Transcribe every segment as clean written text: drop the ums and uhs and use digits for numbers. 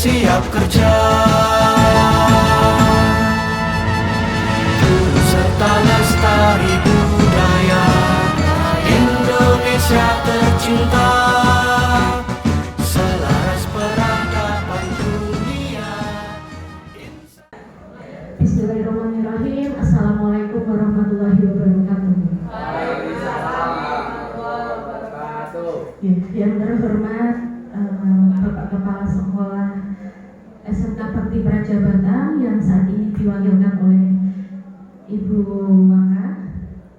siap kerja, turut serta lestari budaya Indonesia tercinta, selaras peradaban dunia. Bismillahirrahmanirrahim. Assalamualaikum warahmatullahi wabarakatuh. Yang terhormat Bapak Kepala Sekolah SMK Bakti Prajabata yang saat ini diwakilkan oleh Ibu Waka.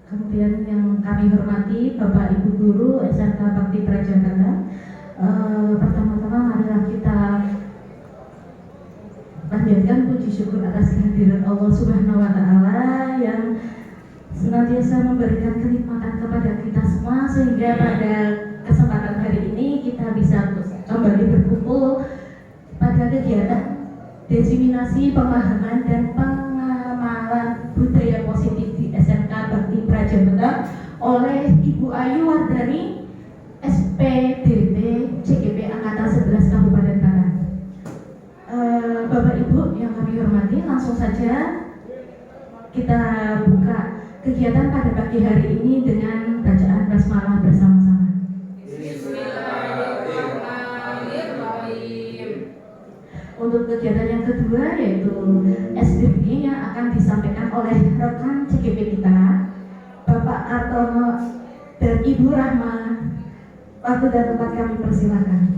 Kemudian yang kami hormati Bapak Ibu Guru SMK Bakti Prajabata. Pertama-tama marilah kita panjatkan puji syukur atas kehadiran Allah Subhanahu wa Ta'ala yang senantiasa memberikan kenikmatan kepada kita semua, sehingga pada kesempatan hari ini kita bisa kembali berkumpul pada kegiatan diseminasi pemahaman dan pengamalan budaya positif di SMK Bakti Prajabata oleh Ibu Ayu Wardani, SPDP CGP Angkatan 11 Kabupaten Barat. Bapak Ibu yang kami hormati, langsung saja kita buka kegiatan pada pagi hari ini dengan bacaan basmalah bersama-sama. Untuk kegiatan yang kedua yaitu SDG yang akan disampaikan oleh rekan CGP kita, Bapak Artono dan Ibu Rahma. Waktu dan tempat kami persilakan.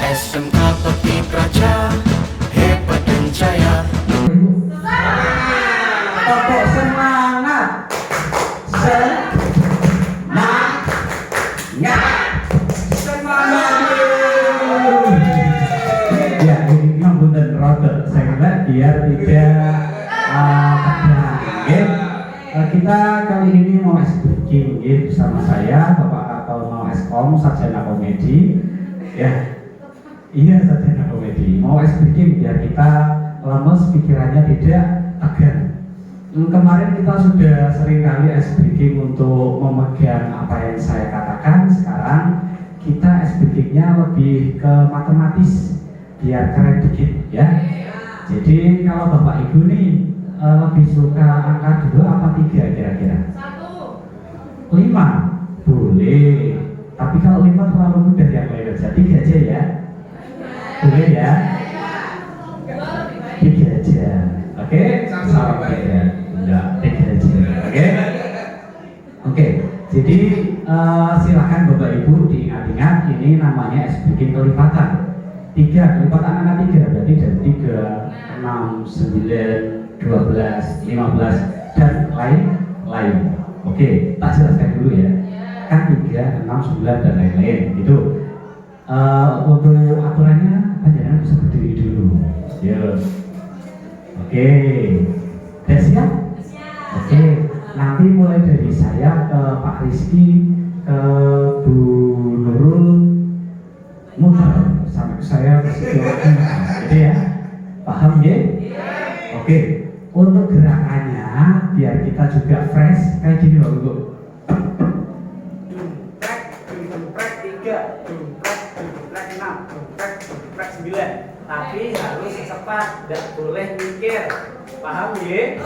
SMK Bakti Praja hebat dan jaya. Tepuk semangat. Semangat. Ya, ini membutuhkan roda saya biar tidak tegang. Kita kali ini mau speaking bersama saya Bapak Artono Eskom, sarjana komedi. Ya. Iya, sarjana komedi. Mau speaking biar kita lemes, pikirannya tidak tegang. Kemarin kita sudah sering kali speaking untuk memegang apa yang saya katakan. Sekarang kita speakingnya lebih ke matematis biar keren dikit ya. Jadi kalau Bapak Ibu nih lebih suka angka 2 apa 3 kira-kira? 1. 5? Boleh. Tapi kalau 5 terlalu mudah yang lain aja. 3 aja ya. Boleh ya? 3 aja. Oke? Sama ya. Enggak, 3 aja. Oke? Oke. Jadi silakan Bapak Ibu diingat-ingat, ini namanya speaking kelipatan. 3 kelipatan angka 3 berarti dari 3, 6, 9, 12, 15 dan lain-lain. Oke, tak jelaskan dulu ya. Kan 3, 6, 9 dan lain-lain gitu. Untuk aturannya panjenengan bisa berdiri dulu. Yes. Oke. Udah siap? Oke. Nanti mulai dari saya ke Pak Rizky, ke Bu Nurul, muter sampai saya ke situ lagi. Jadi ya, paham ya? Oke. Untuk gerakannya biar kita juga fresh kayak gini loh Bu. Tapi harus cepat, tidak boleh mikir. Paham ya?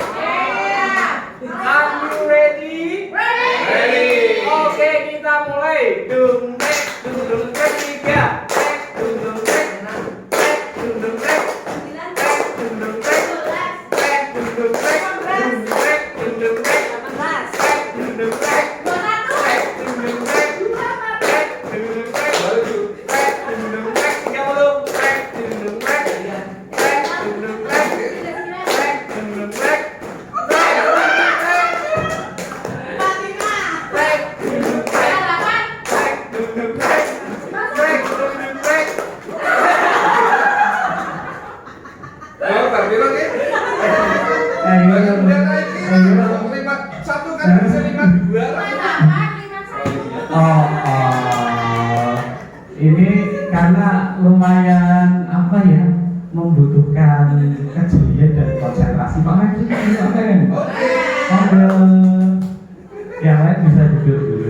Are you ready? Ready. Oke, kita mulai. Dung tek, dung dung tek 3. Tek, dung dung tek. Tek, dung dung tek. Tek, dung dung tek. Tek, dung dung tek. Dung tek, dung dung tek. Tek, dung dung tek. Tek, dung dung tek. Tek, dung dung tek. Tek, dung dung tek. 30. Tek, dung dung tek. Tek, dung dung tek. Tek, dung dung tek. Tek, dung dung tek. yang lain bisa duduk dulu.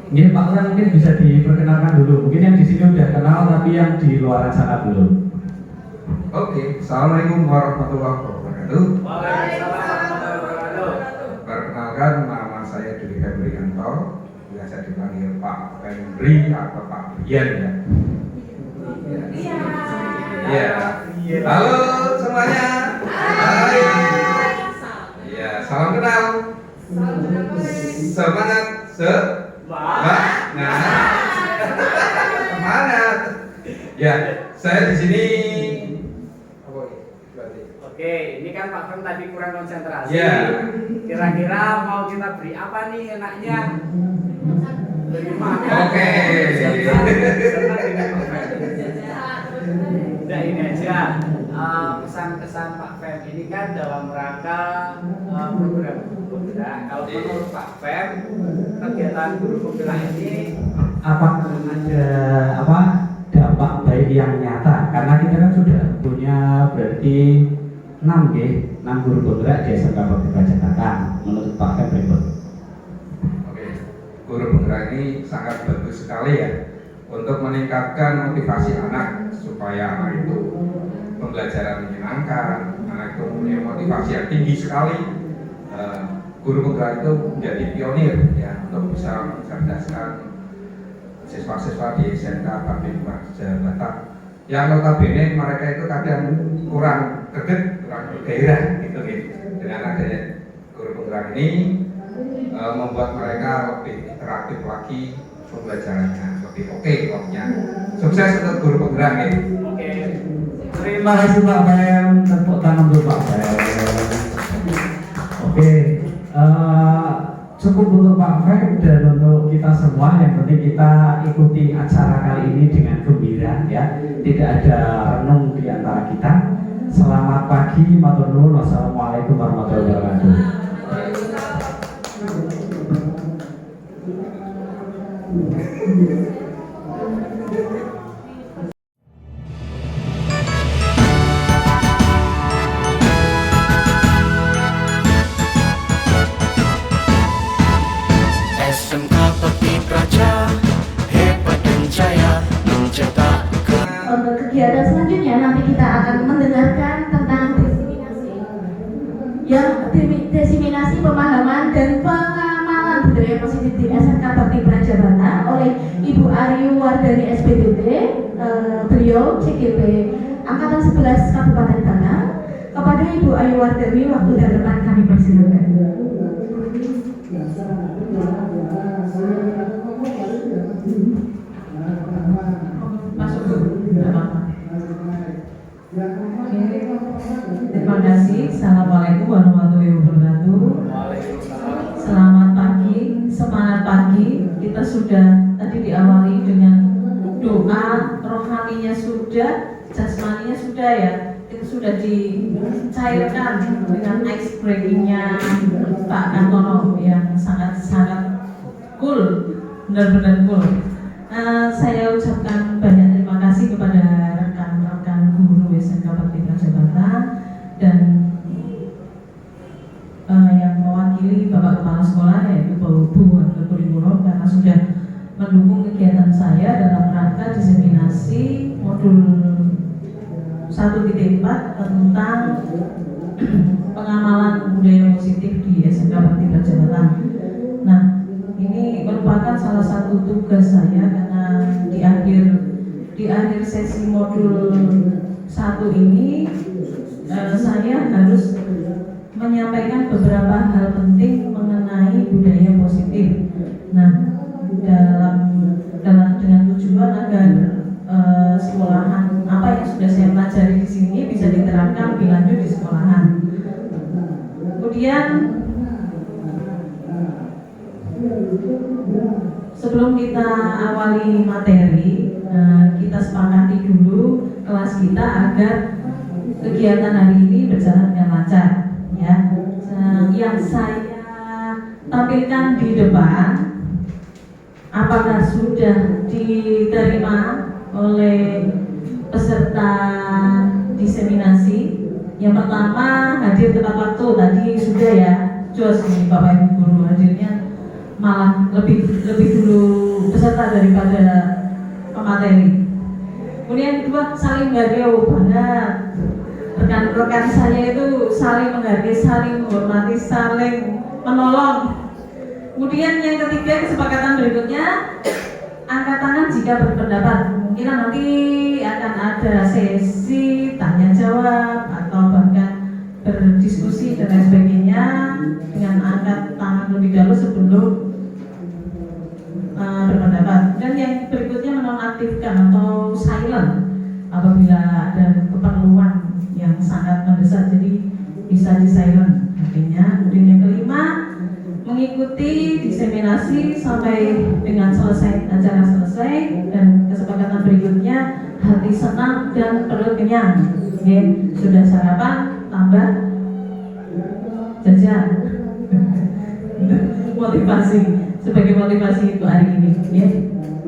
Ini Pak Lurah mungkin bisa diperkenalkan dulu. Mungkin yang di sini udah kenal, tapi yang di luar sana belum. Oke, Assalamualaikum warahmatullahi wabarakatuh. Waalaikumsalam warahmatullahi wabarakatuh. Perkenalkan, nama saya Dwi Febrianto, biasa dipanggil Pak Febri atau Pak Brian ya. Iya. Halo semuanya. Hai. Iya, salam kenal. Semangat nah. Semangat. Ya, saya di sini. Oke, ini kan Pak Fem tadi kurang konsentrasi. Iya. Kira-kira mau kita beri apa nih enaknya? Beri makan. Oke. Senang dengan Pak Fem. Udah ini aja. Pesan-pesan Pak Fem ini kan dalam rangka program guru penggerak. Kalau menurut Pak Fem, kegiatan guru penggerak ini Apakah ada dampak baik yang nyata? Karena kita kan sudah punya berarti 6 guru penggerak di SMK Bakti Prajabatang. Menurut Pak Fem berikut. Oke, guru penggerak ini sangat bagus sekali ya untuk meningkatkan motivasi anak supaya anak itu pembelajaran menyenangkan, anak itu punya motivasi yang tinggi sekali. Guru penggerak itu menjadi pionir ya untuk bisa mencerdaskan siswa-siswa di SMK Bakti Prajabatang. Yang notabene mereka itu kadang kurang greget, kurang bergairah gitu. Dengan adanya guru penggerak ini membuat mereka lebih interaktif lagi pembelajarannya, lebih oke pokoknya. Sukses untuk guru penggerak nih. oke. Terima kasih Pak Fem, tepuk tangan untuk Pak Fem. Oke, cukup untuk Pak Fem dan untuk kita semua. Yang penting kita ikuti acara kali ini dengan gembira ya. Tidak ada renung di antara kita. Selamat pagi, matur nuwun. Wassalamualaikum warahmatullahi wabarakatuh. SMK Bakti Praja hebat dan jaya mencetak Untuk kegiatan selanjutnya nanti kita akan mendengarkan tentang desiminasi pemahaman dan pengamalan budaya positif di SMK Bakti Prajabatang oleh Ibu Ayu Wardani SPDP, beliau CGP Angkatan 11 Kabupaten Batang. Kepada Ibu Ayu Wardani, waktu dan tempat kami persilakan. Masuk dulu, tidak apa-apa. Terima kasih. Assalamualaikum warahmatullahi wabarakatuh. Selamat pagi, semangat pagi. Kita sudah tadi diawali dengan doa, rohaninya sudah, jasmaninya sudah ya. Itu sudah dicairkan dengan ice breakingnya Pak Kantono yang sangat-sangat cool, benar-benar cool. Saya ucapkan banyak terima kasih kepada rekan-rekan guru SMK Bakti Prajabatang dan yang mewakili Bapak Kepala Sekolah yaitu Bu Handoko karena sudah mendukung kegiatan saya dalam rangka diseminasi modul 1.4 tentang pengamalan budaya positif di SMK Bakti Prajabatang. Nah, ini merupakan salah satu tugas saya karena di akhir sesi modul 1 ini saya harus menyampaikan beberapa hal penting mengenai budaya positif. Nah, dengan tujuan agar sekolahan apa yang sudah saya pelajari di sini bisa diterapkan lebih lanjut di sekolahan. Kemudian sebelum kita awali materi, kita sepakati dulu kelas kita agar kegiatan hari ini berjalan dengan lancar. Ya, yang saya tampilkan di depan, apakah sudah diterima oleh peserta diseminasi? Yang pertama hadir tepat waktu wisuda ya, jos ini Bapak Ibu guru hadirnya malah lebih dulu peserta daripada pemateri. Kemudian kedua, saling menghargai banget. Rekan-rekan saya itu saling menghargai, saling menghormati, saling menolong. Kemudian yang ketiga, kesepakatan berikutnya, angkat tangan jika berpendapat. Mungkin nanti akan ada sesi tanya jawab atau bahkan berdiskusi dan lain sebagainya dengan angkat tangan lebih dahulu sebelum berpendapat. Dan yang berikutnya menonaktifkan atau silent apabila ada keperluan yang sangat mendesak, jadi bisa di silent artinya. Kemudian yang kelima, mengikuti diseminasi sampai dengan selesai acara selesai. Dan kesepakatan berikutnya, hati senang dan perut kenyang. Oke, sudah sarapan tambah jajan. Motivasi, sebagai motivasi untuk hari ini ya.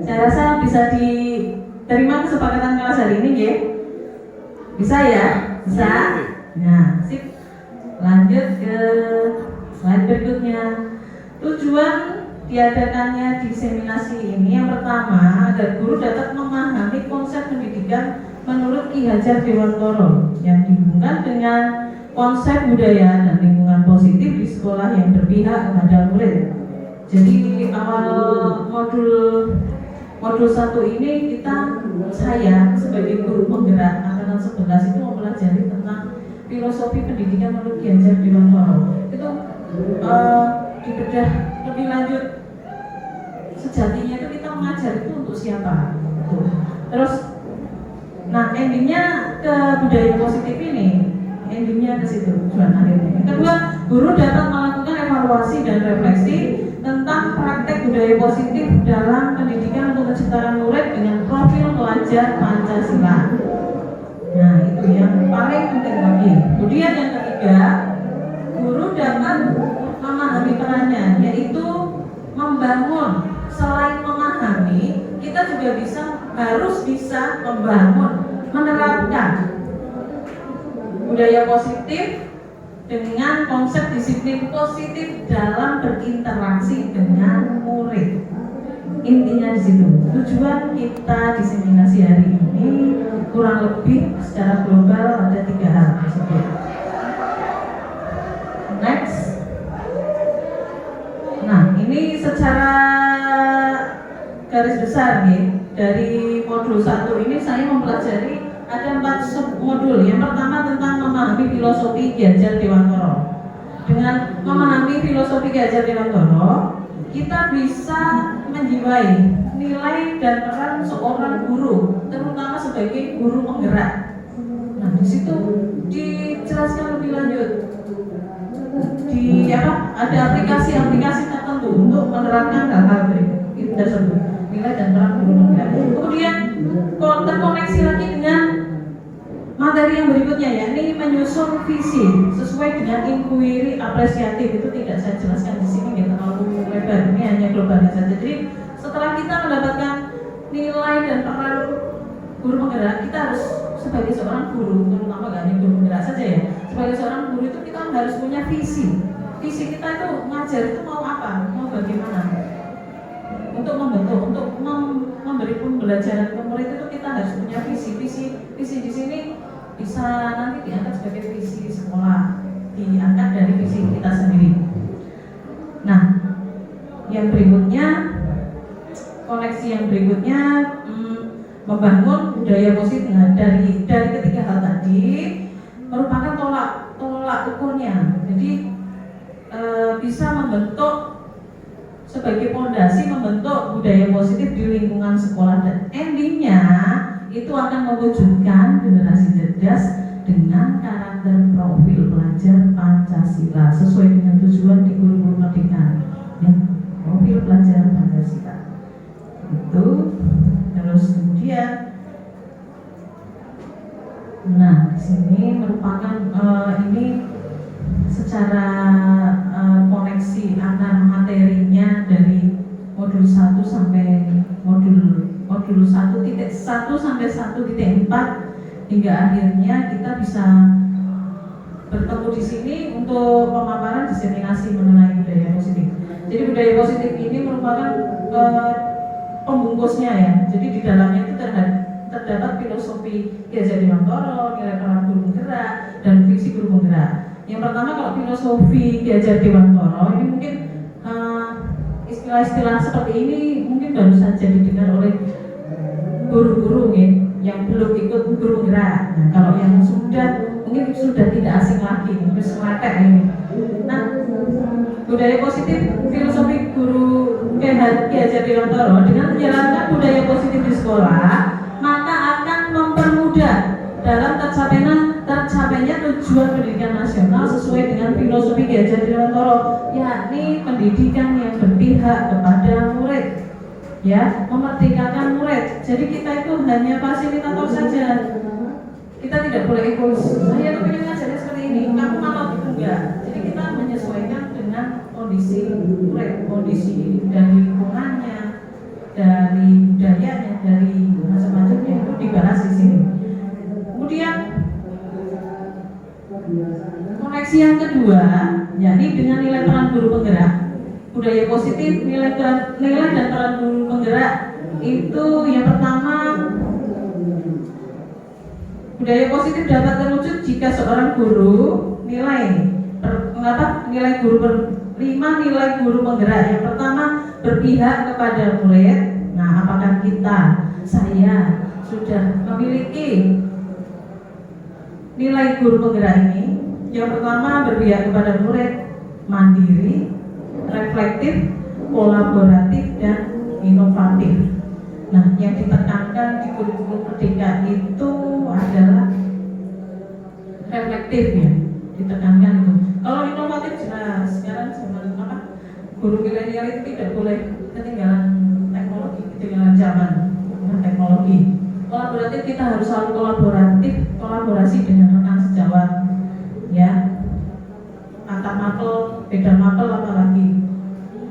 Saya rasa bisa diterima kesepakatan kelas hari ini ya. Bisa ya? Bisa? Nah, sip. Lanjut ke slide berikutnya. Tujuan diadakannya diseminasi ini yang pertama, agar guru dapat memahami konsep pendidikan menurut Ki Hajar Dewantara yang dihubungkan dengan konsep budaya dan lingkungan positif di sekolah yang berpihak kepada murid. Jadi awal modul 1 ini saya sebagai guru penggerak angkatan 11 itu mempelajari tentang filosofi pendidikan menurut Ki Hajar Dewantara. Itu dibedah lebih lanjut, sejatinya itu kita mengajar itu untuk siapa. Terus nah endingnya ke budaya positif ini, endingnya ke situ tujuan akhirnya. Yang kedua, guru dapat melakukan evaluasi dan refleksi tentang praktek budaya positif dalam pendidikan untuk kesetaraan murid dengan profil pelajar Pancasila. Nah, itu yang paling penting lagi. Kemudian yang ketiga, guru dapat memahami perannya, yaitu membangun. Selain memahami, kita juga harus bisa membangun, menerapkan budaya positif dengan konsep disiplin positif dalam berinteraksi dengan murid. Intinya di situ. Tujuan kita diseminasi hari ini kurang lebih secara global ada 3 hal tersebut. Next. Nah, ini secara garis besar nih, dari modul 1 ini saya mempelajari ada 4 submodul. Yang pertama tentang memahami filosofi Ki Hajar Dewantara. Dengan memahami filosofi Ki Hajar Dewantara, kita bisa menjiwai nilai dan peran seorang guru, terutama sebagai guru penggerak. Nah, di situ dijelaskan lebih lanjut. Ada aplikasi-aplikasi tertentu untuk menerapkan hal-hal berikut tersebut, nilai dan peran guru penggerak. Kemudian terkoneksi lagi dengan materi yang berikutnya, yakni menyusun visi sesuai dengan inquiry apresiatif. Itu tidak saya jelaskan di sini, nggak terlalu lebar. Ini hanya globalnya saja. Jadi setelah kita mendapatkan nilai dan peran guru penggerak, kita harus sebagai seorang guru, terutama nggak hanya guru penggerak saja ya. Sebagai seorang guru itu kita harus punya visi. Visi kita itu ngajar itu mau apa, mau bagaimana, untuk membentuk, untuk memberi pembelajaran ke murid itu kita harus punya visi. Visi di sini bisa nanti diangkat sebagai visi sekolah, diangkat dari visi kita sendiri. Nah, yang berikutnya, koneksi yang berikutnya, membangun budaya positif. Nah, dari ketiga hal tadi merupakan tolak ukurnya. Jadi bisa membentuk sebagai fondasi, membentuk budaya positif di lingkungan sekolah, dan endingnya itu akan mewujudkan generasi cerdas dengan karakter profil pelajar Pancasila sesuai dengan tujuan di kurikulum Merdeka. Ya, profil pelajar Pancasila itu. Terus kemudian, nah di sini merupakan ini secara koneksi antar materinya dari modul 1 sampai modul 1.1 sampai 1.4 hingga akhirnya kita bisa bertemu di sini untuk pemaparan diseminasi mengenai budaya positif. Jadi budaya positif ini merupakan pembungkusnya ya. Jadi di dalamnya itu terdapat filosofi Ki Hajar Dewantara, nilai peran guru penggerak, dan visi guru penggerak. Yang pertama kalau filosofi Ki Hajar Dewantara ini mungkin istilah-istilah seperti ini mungkin baru saja didengar oleh guru-guru ya, yang belum ikut guru penggerak. Nah, kalau yang sudah mungkin sudah tidak asing lagi, terus meletek ini. Nah, budaya positif filosofi guru Ki Hajar Dewantara dengan menjalankan budaya positif di sekolah, maka akan mempermudah dalam tercapainya tujuan pendidikan nasional sesuai dengan filosofi Ki Hajar Dewantara, yakni pendidikan yang berpihak kepada murid, ya, memerdekakan murid. Jadi kita itu hanya fasilitator saja. Kita tidak boleh egois. Saya tuh pengen ngajarnya seperti ini, kamu malah enggak. Jadi kita menyesuaikan dengan kondisi murid, kondisi dari lingkungannya, dari budayanya, dari macam-macamnya itu dibahas di sini. Kemudian koneksi yang kedua, yakni dengan nilai peran guru penggerak. Budaya positif, nilai dan peran guru penggerak itu yang pertama, budaya positif dapat terwujud jika seorang guru nilai guru penggerak. Yang pertama, berpihak kepada murid. Nah, apakah saya sudah memiliki nilai guru penggerak ini? Yang pertama, berpihak kepada murid, mandiri, reflektif, kolaboratif, dan inovatif. Nah, yang ditekankan di kurikulum Merdeka itu adalah reflektif ya, ditekankan itu. Kalau inovatif jelas, sekarang zaman guru milenial itu tidak boleh ketinggalan teknologi, ketinggalan zaman teknologi. Kolaboratif, kita harus selalu kolaborasi dengan rekan sejawat, ya. Antar mapel, beda mapel, apalagi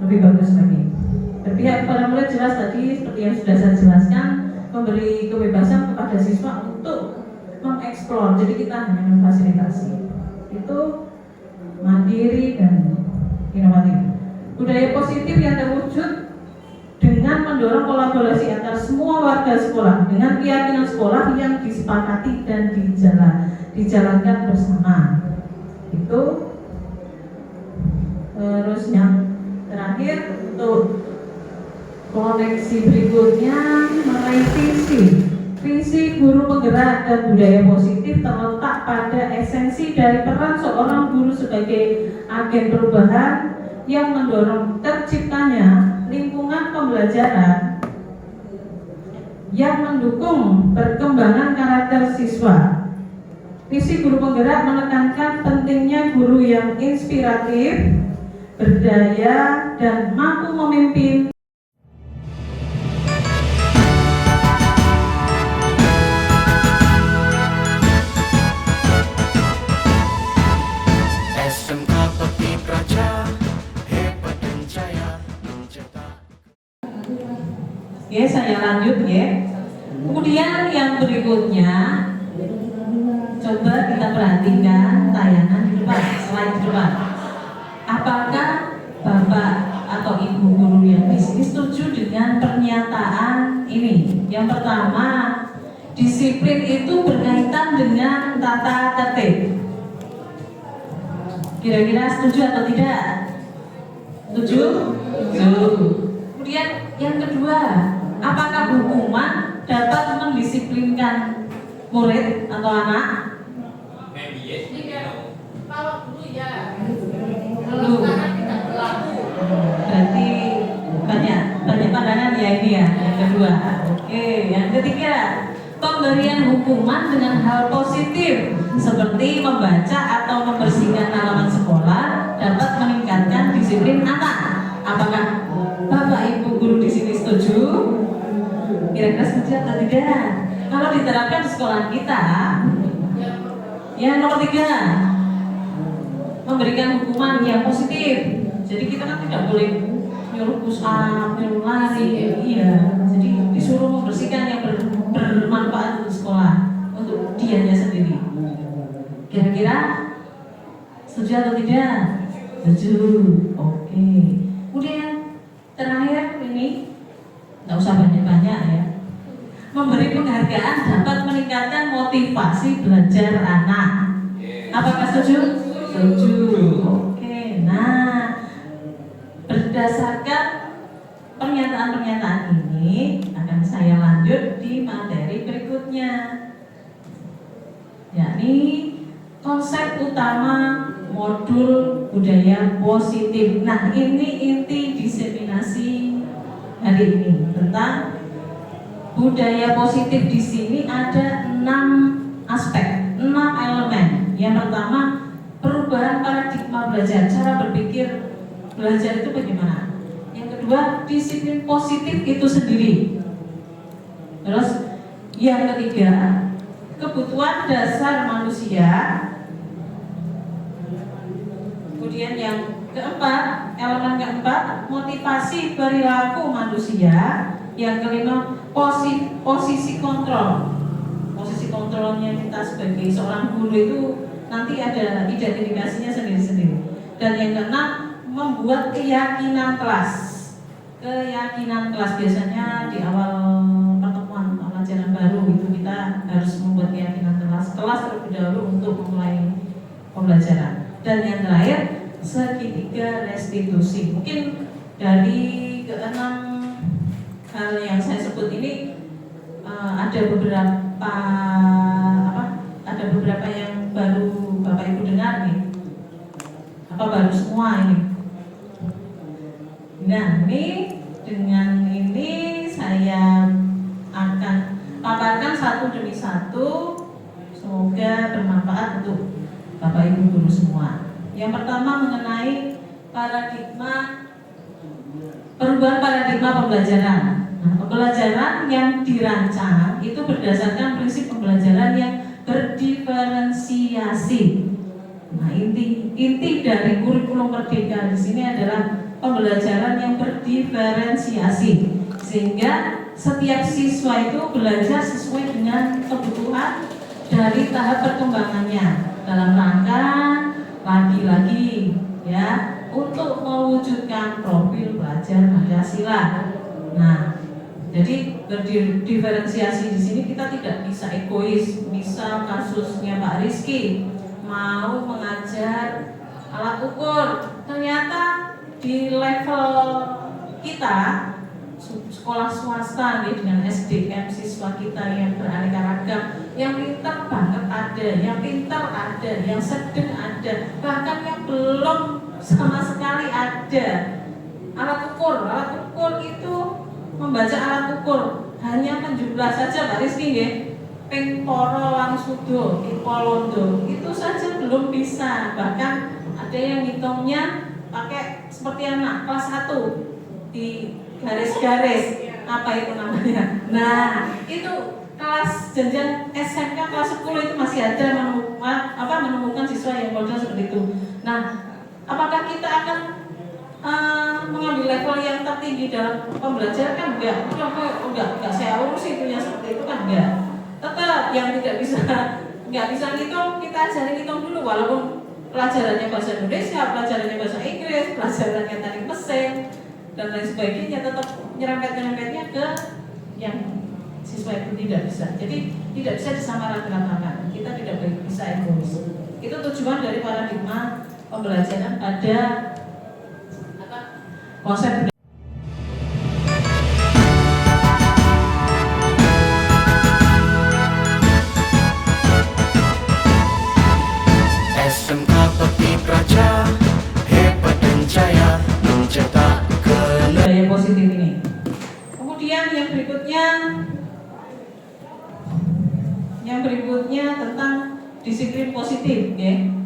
lebih bagus lagi. Berpihak kepada murid jelas tadi seperti yang sudah saya jelaskan, memberi kebebasan kepada siswa untuk mengeksplor. Jadi kita hanya memfasilitasi. Itu mandiri dan inovatif. Budaya positif yang terwujud dengan mendorong kolaborasi antar semua warga sekolah dengan keyakinan sekolah yang disepakati dan dijalankan bersama. Itu terus yang terakhir untuk koneksi berikutnya mengenai visi guru penggerak dan budaya positif terletak pada esensi dari peran seorang guru sebagai agen perubahan yang mendorong terciptanya lingkungan pembelajaran yang mendukung perkembangan karakter siswa. Visi guru penggerak menekankan pentingnya guru yang inspiratif, berdaya, dan mampu memimpin. SMK Bakti Praja, hebat dan jaya mencetak. Ya, saya lanjut ya. Kemudian yang berikutnya, coba kita perhatikan tayangan di depan, slide di depan. Apakah Bapak atau Ibu guru yang di sini setuju dengan pernyataan ini? Yang pertama, disiplin itu berkaitan dengan tata tertib. Kira-kira setuju atau tidak? Setuju? Setuju. Kemudian yang kedua, apakah hukuman dapat mendisiplinkan murid atau anak? Kalau dulu ya, Dulu. tidak berlaku. Berarti banyak pandangan ya ini ya. Yang kedua. Oke, yang ketiga, pemberian hukuman dengan hal positif seperti membaca atau membersihkan halaman sekolah dapat meningkatkan disiplin anak. Apakah Bapak Ibu guru di sini setuju? Kira-kira setuju atau tidak? Kalau diterapkan di sekolah kita, yang nomor 3, memberikan hukuman yang positif. Jadi kita kan tidak boleh nyuruh push up, nyuruh lari, iya. Jadi disuruh membersihkan yang bermanfaat untuk sekolah, untuk dianya sendiri. Kira-kira Setuju atau tidak? Setuju. Oke. Kemudian terakhir ini nggak usah banyak-banyak ya. Memberi penghargaan dapat meningkatkan motivasi belajar anak. Apakah setuju? Setuju. Oke. Nah, berdasarkan pernyataan-pernyataan ini akan saya lanjut di materi berikutnya, yakni konsep utama modul budaya positif. Nah, ini inti diseminasi hari ini tentang budaya positif. Di sini ada 6 aspek, 6 elemen. Yang pertama, perubahan paradigma belajar, cara berpikir belajar itu bagaimana. Yang kedua, disiplin positif itu sendiri. Terus yang ketiga, kebutuhan dasar manusia. Kemudian yang keempat, elemen keempat, motivasi perilaku manusia. Yang kelima, posisi kontrol. Posisi kontrolnya kita sebagai seorang guru itu nanti ada identifikasinya sendiri-sendiri. Dan yang keenam, membuat keyakinan kelas. Keyakinan kelas biasanya di awal pertemuan pelajaran baru itu kita harus membuat keyakinan kelas terlebih dahulu untuk memulai pembelajaran. Dan yang terakhir, segitiga restitusi. Mungkin dari keenam hal yang saya sebut ini ada beberapa yang baru Bapak Ibu dengar nih. Apa baru semua ini? Nah, ini dengan ini saya akan paparkan satu demi satu. Semoga bermanfaat untuk Bapak Ibu guru semua. Yang pertama mengenai perubahan paradigma pembelajaran. Nah, pembelajaran yang dirancang itu berdasarkan prinsip pembelajaran yang berdiferensiasi. Nah, inti dari kurikulum Merdeka di sini adalah pembelajaran yang berdiferensiasi, sehingga setiap siswa itu belajar sesuai dengan kebutuhan dari tahap perkembangannya dalam rangka lagi-lagi ya untuk mewujudkan profil pelajar Pancasila. Nah, jadi berdiferensiasi di sini kita tidak bisa egois. Misal kasusnya Pak Rizky mau mengajar alat ukur, ternyata di level kita sekolah swasta nih, dengan SDM siswa kita yang beraneka ragam, yang pintar banget ada, yang pintar ada, yang sedang ada, bahkan yang belum sama sekali ada. Alat ukur itu membaca alat ukur hanya menjumlah saja Pak Rizky nggih. Ping poro langsudo, ipolondo itu saja belum bisa. Bahkan ada yang hitungnya pakai seperti anak kelas 1 di garis-garis apa itu namanya. Nah, itu kelas jenjang SMK kelas 10 itu masih ada menemukan siswa yang model seperti itu. Nah, apakah kita akan mengambil level yang tertinggi dalam pembelajaran? Kan enggak saya urus itunya seperti itu kan enggak. Tetap yang nggak bisa ngitung, kita ajarin ngitung dulu, walaupun pelajarannya bahasa Indonesia, pelajarannya bahasa Inggris, pelajarannya teknik mesin dan lain sebagainya, tetap nyerempet-nyerempetnya ke yang siswa itu tidak bisa. Jadi tidak bisa disamaratakan. Kita tidak bisa egois. Itu tujuan dari paradigma pembelajaran pada konsep. SMK Peti Praja hebat dan jaya mencetak budaya positif ini. Kemudian yang berikutnya tentang disiplin positif, ya.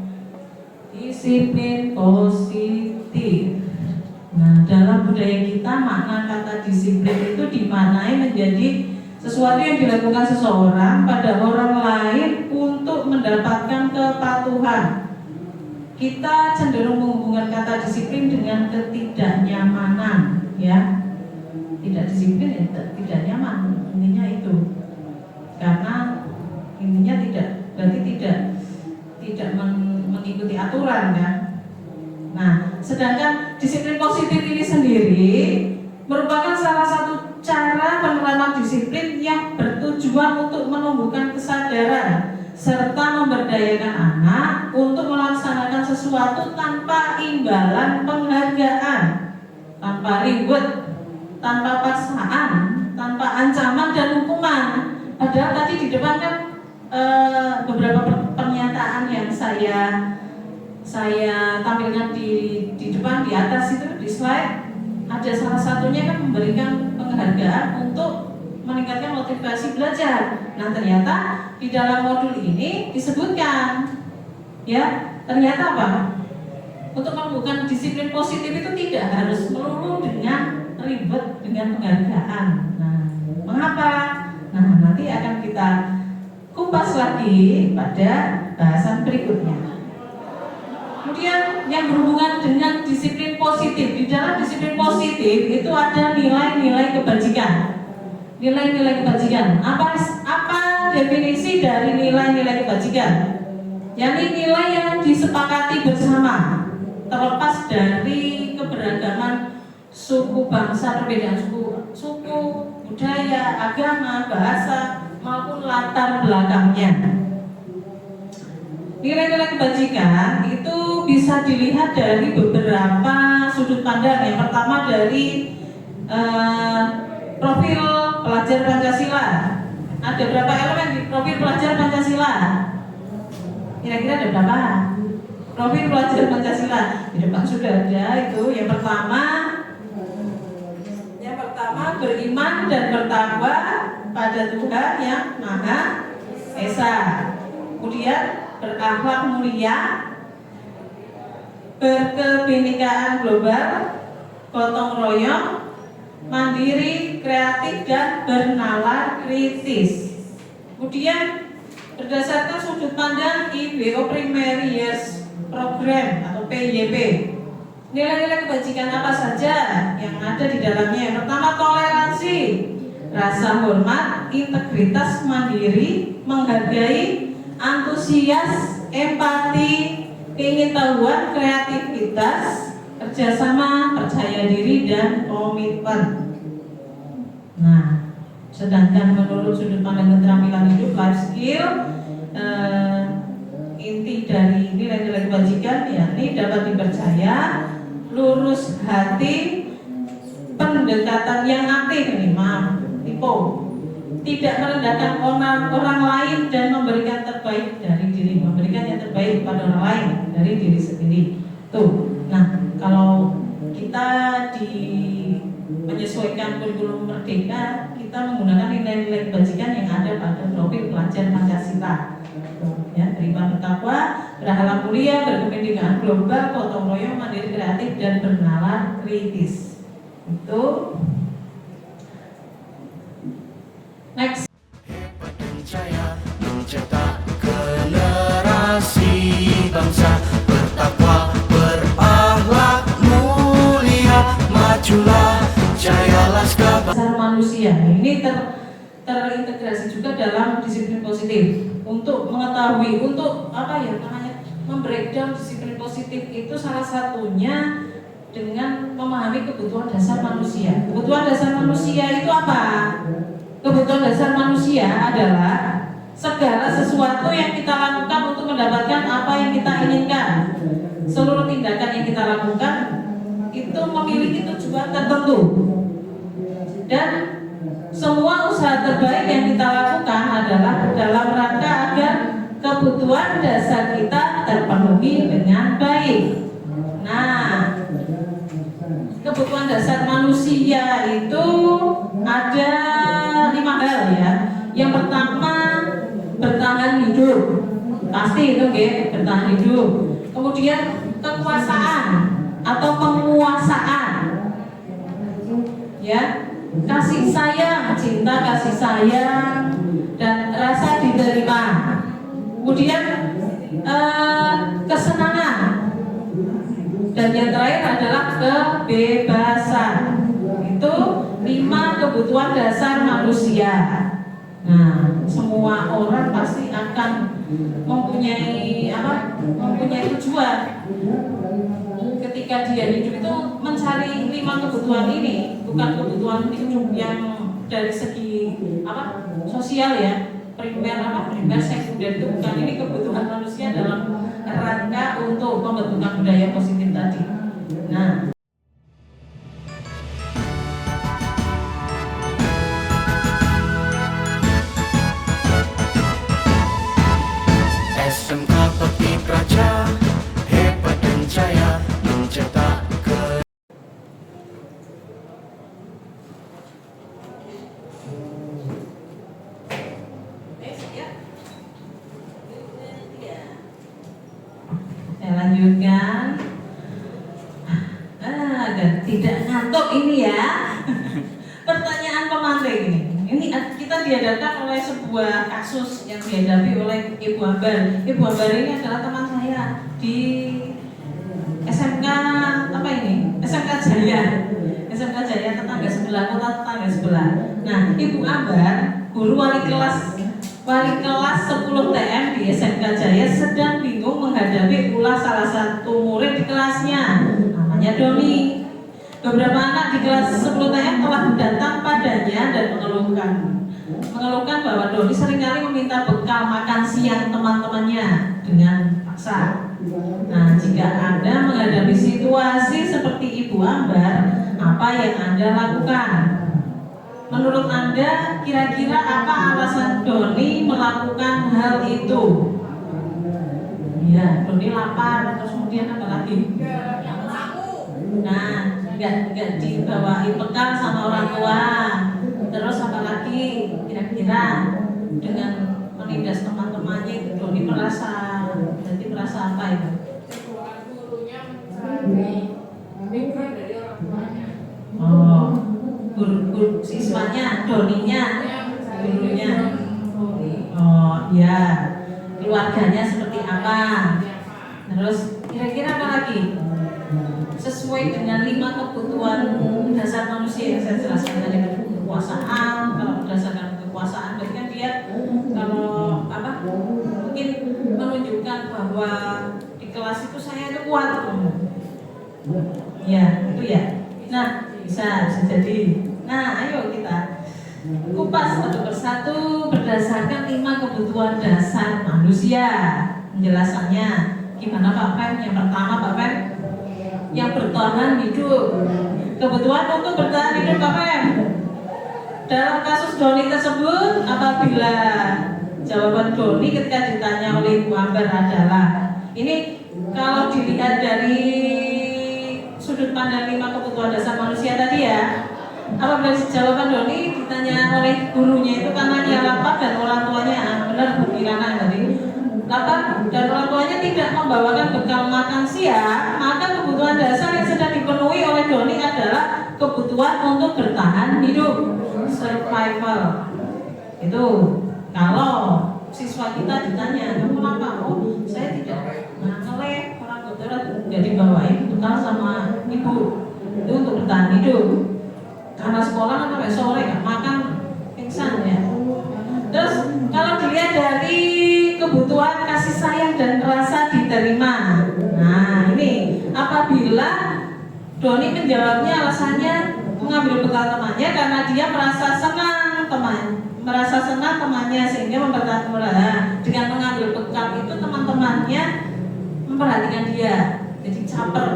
Disiplin positif. Nah, dalam budaya kita makna kata disiplin itu dimaknai menjadi sesuatu yang dilakukan seseorang pada orang lain untuk mendapatkan kepatuhan. Kita cenderung menghubungkan kata disiplin dengan ketidaknyamanan, ya. Tidak disiplin ya tidak nyaman, intinya itu. Karena intinya berarti tidak mengikuti aturan, kan. Nah, sedangkan disiplin positif ini sendiri merupakan salah satu cara penerapan disiplin yang bertujuan untuk menumbuhkan kesadaran serta memberdayakan anak untuk melaksanakan sesuatu tanpa imbalan penghargaan, tanpa ribut, tanpa paksaan, tanpa ancaman dan hukuman. Padahal tadi di depan kan beberapa pernyataan yang saya tampilkan di depan, di atas itu di slide, ada salah satunya kan memberikan penghargaan untuk meningkatkan motivasi belajar. Nah, ternyata di dalam modul ini disebutkan, ya, ternyata apa? Untuk menumbuhkan disiplin positif itu tidak harus melulu dengan ribet, dengan penghargaan. Nah, mengapa? Nah, nanti akan kita kupas lagi pada bahasan berikutnya. Kemudian yang berhubungan dengan disiplin positif, di dalam disiplin positif itu ada nilai-nilai kebajikan. Nilai-nilai kebajikan. Apa definisi dari nilai-nilai kebajikan? Yakni nilai yang disepakati bersama, terlepas dari keberagaman suku bangsa, perbedaan suku, budaya, agama, bahasa maupun latar belakangnya. Nilai-nilai kebajikan itu bisa dilihat dari beberapa sudut pandang. Yang pertama dari profil pelajar Pancasila. Ada berapa elemen di profil pelajar Pancasila? Kira-kira ada berapa? Profil pelajar Pancasila di depan sudah ada itu. Yang pertama beriman dan bertakwa pada Tuhan yang Maha Esa. Kemudian berakhlak mulia, berkebinekaan global, gotong royong, mandiri, kreatif, dan bernalar kritis. Kemudian berdasarkan sudut pandang IBO Primary Years Program atau PYP, nilai-nilai kebajikan apa saja yang ada di dalamnya? Yang pertama, toleransi, rasa hormat, integritas, mandiri, menghargai, antusias, empati, pengetahuan, kreativitas, kerjasama, percaya diri, dan komitmen. Nah, sedangkan menurut sudut pandang keterampilan hidup, life skill, inti dari nilai-nilai kebajikan yakni dapat dipercaya, lurus hati, pendekatan yang aktif, tidak merendahkan orang lain dan memberikan terbaik dari diri, memberikan yang terbaik pada orang lain dari diri sendiri. Tuh, nah kalau kita di menyesuaikan kurikulum Merdeka, kita menggunakan nilai-nilai kebajikan yang ada pada profil pelajar Pancasila. Ya, beriman bertakwa, berakhlak mulia, berkepentingan global, gotong royong, mandiri, kreatif, dan bernalar kritis. Itu. Next. Hebat dan jaya mencetak generasi bangsa bertakwa, berakhlak mulia, majulah, jayalah sekalian. Dasar manusia ini terintegrasi juga dalam disiplin positif. Untuk mengetahui, untuk membreakdown disiplin positif itu salah satunya dengan memahami kebutuhan dasar manusia. Kebutuhan dasar manusia itu apa? Kebutuhan dasar manusia adalah segala sesuatu yang kita lakukan untuk mendapatkan apa yang kita inginkan. Seluruh tindakan yang kita lakukan itu memiliki tujuan tertentu. Dan semua usaha terbaik yang kita lakukan adalah dalam rangka agar kebutuhan dasar kita terpenuhi dengan baik. Nah, kebutuhan dasar manusia itu ada 5 hal ya. Yang pertama, bertahan hidup. Pasti itu bertahan hidup. Kemudian kekuasaan atau penguasaan. Ya, kasih sayang, cinta, kasih sayang, dan rasa diterima. Kemudian kesenangan. Dan yang terakhir adalah kebebasan. Itu 5 kebutuhan dasar manusia. Nah, semua orang pasti akan mempunyai tujuan. ketika dia hidup itu mencari 5 kebutuhan ini, bukan kebutuhan hidup yang dari segi sosial ya, primer sekunder, itu bukan. Ini kebutuhan manusia dalam rangka untuk pembentukan budaya positif tadi. Nah, SMK Bekti Praja, hebat dan jaya mencetak ke saya lanjutkan. Dan tidak ngantuk ini ya. Pertanyaan pemantik ini. Ini kita dihadapkan oleh sebuah kasus yang dihadapi oleh Ibu Ambar. Ibu Ambar ini adalah teman saya di SMK SMK Jaya. SMK Jaya tetangga sebelah, kota tetangga sebelah. Nah, Ibu Ambar, guru wali kelas 10 TM di SMK Jaya, sedang bingung menghadapi ulah salah satu murid di kelasnya, namanya Doni. Beberapa anak di kelas 10 TM telah datang padanya dan mengeluhkan bahwa Doni seringkali meminta bekal makan siang teman-temannya dengan paksa. Nah, jika Anda menghadapi situasi seperti Ibu Ambar, apa yang Anda lakukan? Menurut Anda, kira-kira apa alasan Doni melakukan hal itu? Ya, Doni lapar, terus kemudian apa lagi? Nah, nggak dibawain bekal sama orang tua. Terus apa lagi? Kira-kira dengan menindas teman-temannya, Doni merasa apa itu? Gurunya mencari pikiran dari orang tuanya. Oh, guru siswanya, Doninya, gurunya. Oh, ya. Keluarganya seperti apa? Terus kira-kira apa lagi? Sesuai dengan 5 kebutuhan dasar manusia yang saya jelaskan tadi, kekuasaan. Kalau berdasarkan kekuasaan, berarti kan dia kalau mungkin menunjukkan bahwa di kelas itu saya itu kuat. Ya, itu ya. Nah, bisa jadi. Nah, ayo kita kupas satu persatu berdasarkan 5 kebutuhan dasar manusia. Penjelasannya gimana Pak Pem? Yang pertama Pak Pem, yang bertahan hidup. Kebutuhan untuk bertahan hidup Pak Pem. Dalam kasus Doni tersebut, apabila jawaban Doni ketika ditanya oleh Ibu Ambar adalah, ini kalau dilihat dari sudut pandang 5 kebutuhan dasar manusia tadi ya, apabila jawaban Doni ditanya oleh gurunya itu karena dia lapar dan orang tuanya, benar Bu Kirana tadi, lapar dan orang tuanya tidak membawakan bekal makan siang, maka kebutuhan dasar yang sedang dipenuhi oleh Doni adalah kebutuhan untuk bertahan hidup, survival. Itu kalau siswa kita ditanya, kamu apa? Oh, saya tidak ngeleh, orang dokter nggak dibawain bekal sama ibu, itu untuk bertahan hidup. Karena sekolah kan sampai sore nggak makan, pingsan ya. Terus kalau dilihat dari kebutuhan kasih sayang dan rasa diterima, nah ini apabila Doni menjawabnya alasannya mengambil bekal temannya karena dia merasa senang temannya sehingga memperhatikan. Dengan mengambil bekal itu teman-temannya memperhatikan dia, jadi caper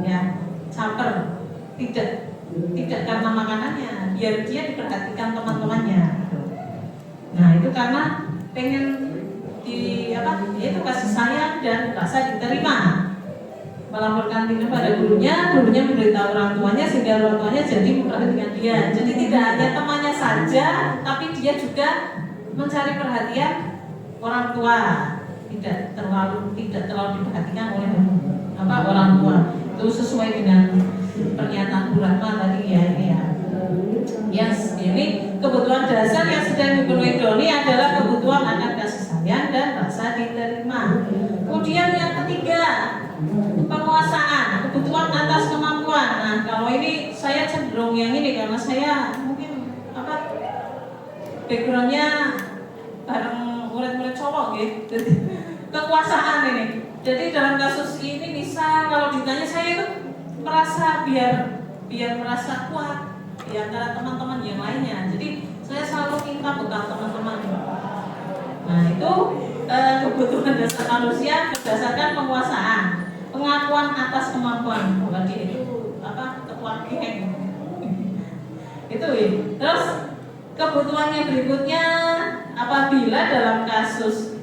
ya, caper, tidak karena makanannya, biar dia diperhatikan teman-temannya. Nah itu karena pengen itu kasih sayang dan rasa diterima. Melaporkan diri pada gurunya memberitahu orang tuanya sehingga orang tuanya jadi memperhatikan dia. Jadi tidak hanya temannya saja, tapi dia juga mencari perhatian orang tua. Tidak terlalu diperhatikan oleh orang tua. Itu sesuai dengan pernyataan Bu Rahma tadi ya ini ya. Yes, ini kebutuhan dasar yang sedang dipenuhi Doni adalah kebutuhan akan kasih sayang dan rasa diterima. Kemudian yang ketiga, penguasaan, kebutuhan atas kemampuan. Nah, kalau ini saya cenderung yang ini karena saya mungkin backgroundnya bareng murid-murid cowok gitu. Kekuasaan ini. Jadi dalam kasus ini misal kalau ditanya saya itu merasa biar merasa kuat di antara teman-teman yang lainnya. Jadi saya selalu minta bekal teman-teman. Nah itu kebutuhan dasar manusia berdasarkan penguasaan, pengakuan atas kemampuan. Berarti itu apa? Ketua geng. Itu ya. Terus kebutuhannya berikutnya, apabila dalam kasus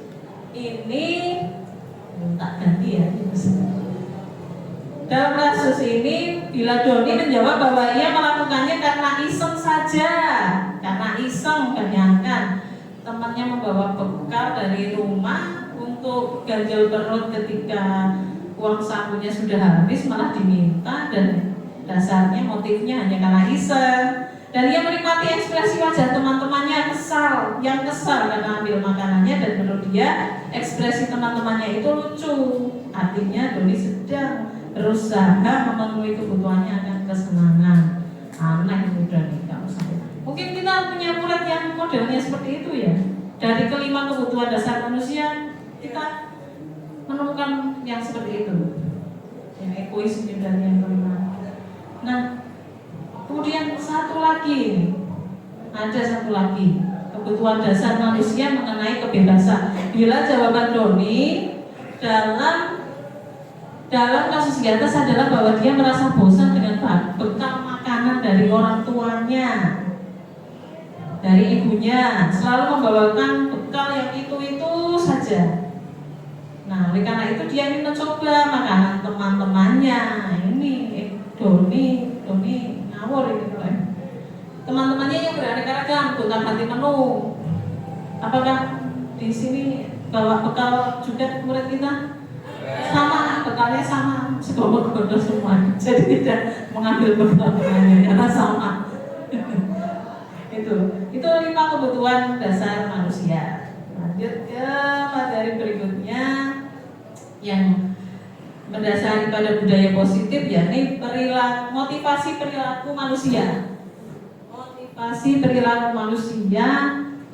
ini tak ganti ya. Dalam kasus ini, bila Doni menjawab bahwa ia melakukannya karena iseng saja, karena iseng, bayangkan temannya membawa bekal dari rumah untuk ganjil perut ketika uang sakunya sudah habis, malah diminta, dan dasarnya motifnya hanya karena iseng. Dan ia menikmati ekspresi wajah teman-temannya yang kesal karena ambil makanannya, dan menurut dia ekspresi teman-temannya itu lucu. Artinya Doni sedang berusaha memenuhi kebutuhannya akan kesenangan. Aneh udah nih kalau saya. Mungkin kita punya murid yang modelnya seperti itu ya. Dari kelima kebutuhan dasar manusia kita menemukan yang seperti itu. Yang egois dan yang kelima. Nah, kemudian satu lagi, ada satu lagi kebutuhan dasar manusia mengenai kebebasan. Bila jawaban Doni dalam kasus di atas adalah bahwa dia merasa bosan dengan bekal makanan dari orang tuanya, dari ibunya, selalu membawakan bekal yang itu saja. Nah, oleh karena itu dia ingin mencoba makanan teman-temannya. Ini Doni ngawur ini loh. Teman-temannya yang beraneka ragam, bukan hati menu. Apakah di sini bawa bekal juga murid kita? Sama, bekalnya sama, segono-gono semua. Jadi tidak mengambil bekal temannya, karena sama. Itu 5 kebutuhan dasar manusia. Lanjut ke materi berikutnya yang mendasari pada budaya positif, yakni motivasi perilaku manusia. Motivasi perilaku manusia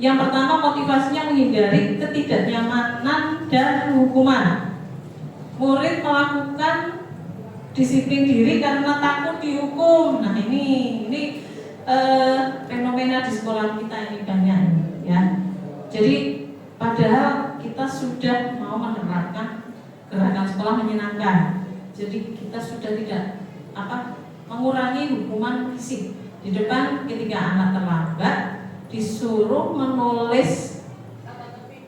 yang pertama, motivasinya menghindari ketidaknyamanan dan hukuman. Murid melakukan disiplin diri karena takut dihukum. Nah ini fenomena di sekolah kita ini banyak ya. Jadi padahal kita sudah mau menerapkan gerakan sekolah menyenangkan. Jadi kita sudah tidak mengurangi hukuman fisik. Di depan ketika anak terlambat disuruh menulis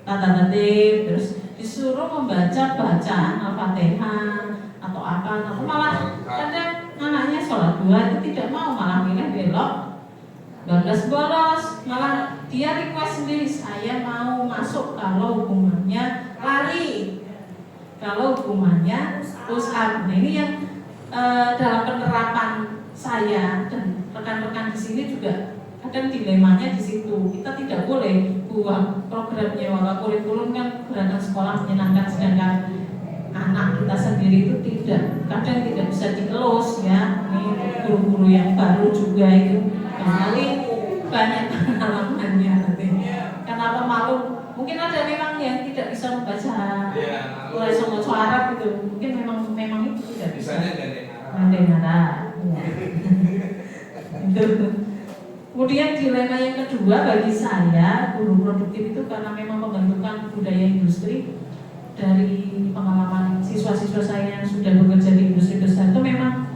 kata tertib, terus disuruh membaca bacaan Al-Fatihah atau atau malah kadang anaknya sholat 2 itu tidak mau, malah milih belok, bablas bolos, malah dia request sendiri, saya mau masuk kalau hukumannya lari, kalau hukumannya push up. Nah ini yang dalam penerapan saya dan rekan-rekan di sini juga kadang dilemanya di situ. Kita tidak boleh buang programnya, wala kurikulum kan gerakan sekolah menyenangkan, sedangkan anak kita sendiri itu kadang tidak bisa dielus ya. Ini guru-guru yang baru juga itu kali banyak pengalamannya nanti. Kenapa malu? Mungkin ada memang yang tidak bisa membaca mulai sama Arab gitu. Mungkin memang itu tidak bisa. Gandeng Arab. Itu. Kemudian dilema yang kedua bagi saya, guru produktif itu karena memang pembentukan budaya industri dari pengalaman siswa-siswa saya yang sudah bekerja di industri besar itu memang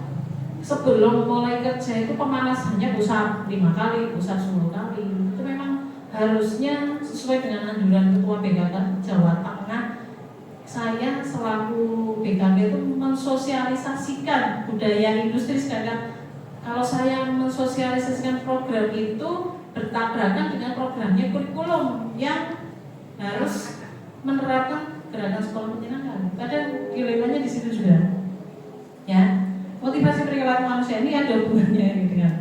sebelum mulai kerja itu pemanasannya pusat 5 kali, pusat 10 kali. Itu memang harusnya sesuai dengan anjuran Ketua BKK Jawa Tengah. Saya selaku BKK itu mensosialisasikan budaya industri, sedangkan kalau saya mensosialisasikan program itu bertabrakan dengan programnya kurikulum yang harus menerapkan gerakan sekolah menyenangkan. Kadang dilemanya di situ juga. Ya, motivasi perilaku manusia ini ada hubungannya dengan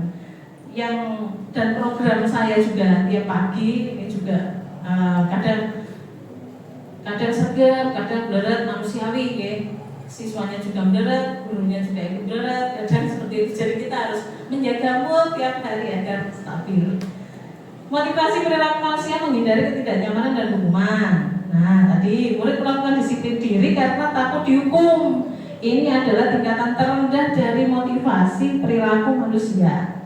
dan program saya juga tiap pagi ini juga kadang seger, kadang berat manusiawi ya. Siswanya juga berat, gurunya juga ikut berat, kadang seperti itu. Jadi kita harus menjaga mood tiap hari agar stabil. Motivasi perilaku manusia menghindari ketidaknyamanan dan hukuman. Nah, tadi murid melakukan disiplin diri karena takut dihukum. Ini adalah tingkatan terendah dari motivasi motivasi perilaku manusia.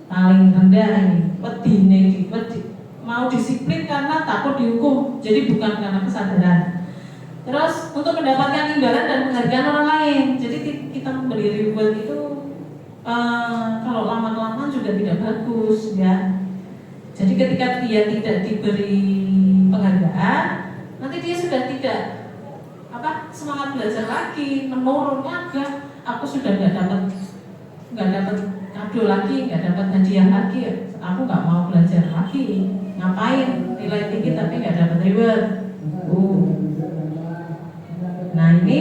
Paling rendah ini, mau disiplin karena takut dihukum, jadi bukan karena kesadaran. Terus untuk mendapatkan imbalan dan penghargaan orang lain, jadi kita memberi reward itu kalau lama-kelamaan juga tidak bagus ya. Jadi ketika dia tidak diberi penghargaan, nanti dia sudah tidak semangat belajar lagi, menurun agak. Aku sudah nggak dapat kado lagi, nggak dapat hadiah lagi, aku nggak mau belajar lagi. Ngapain nilai tinggi tapi nggak dapat reward? Nah ini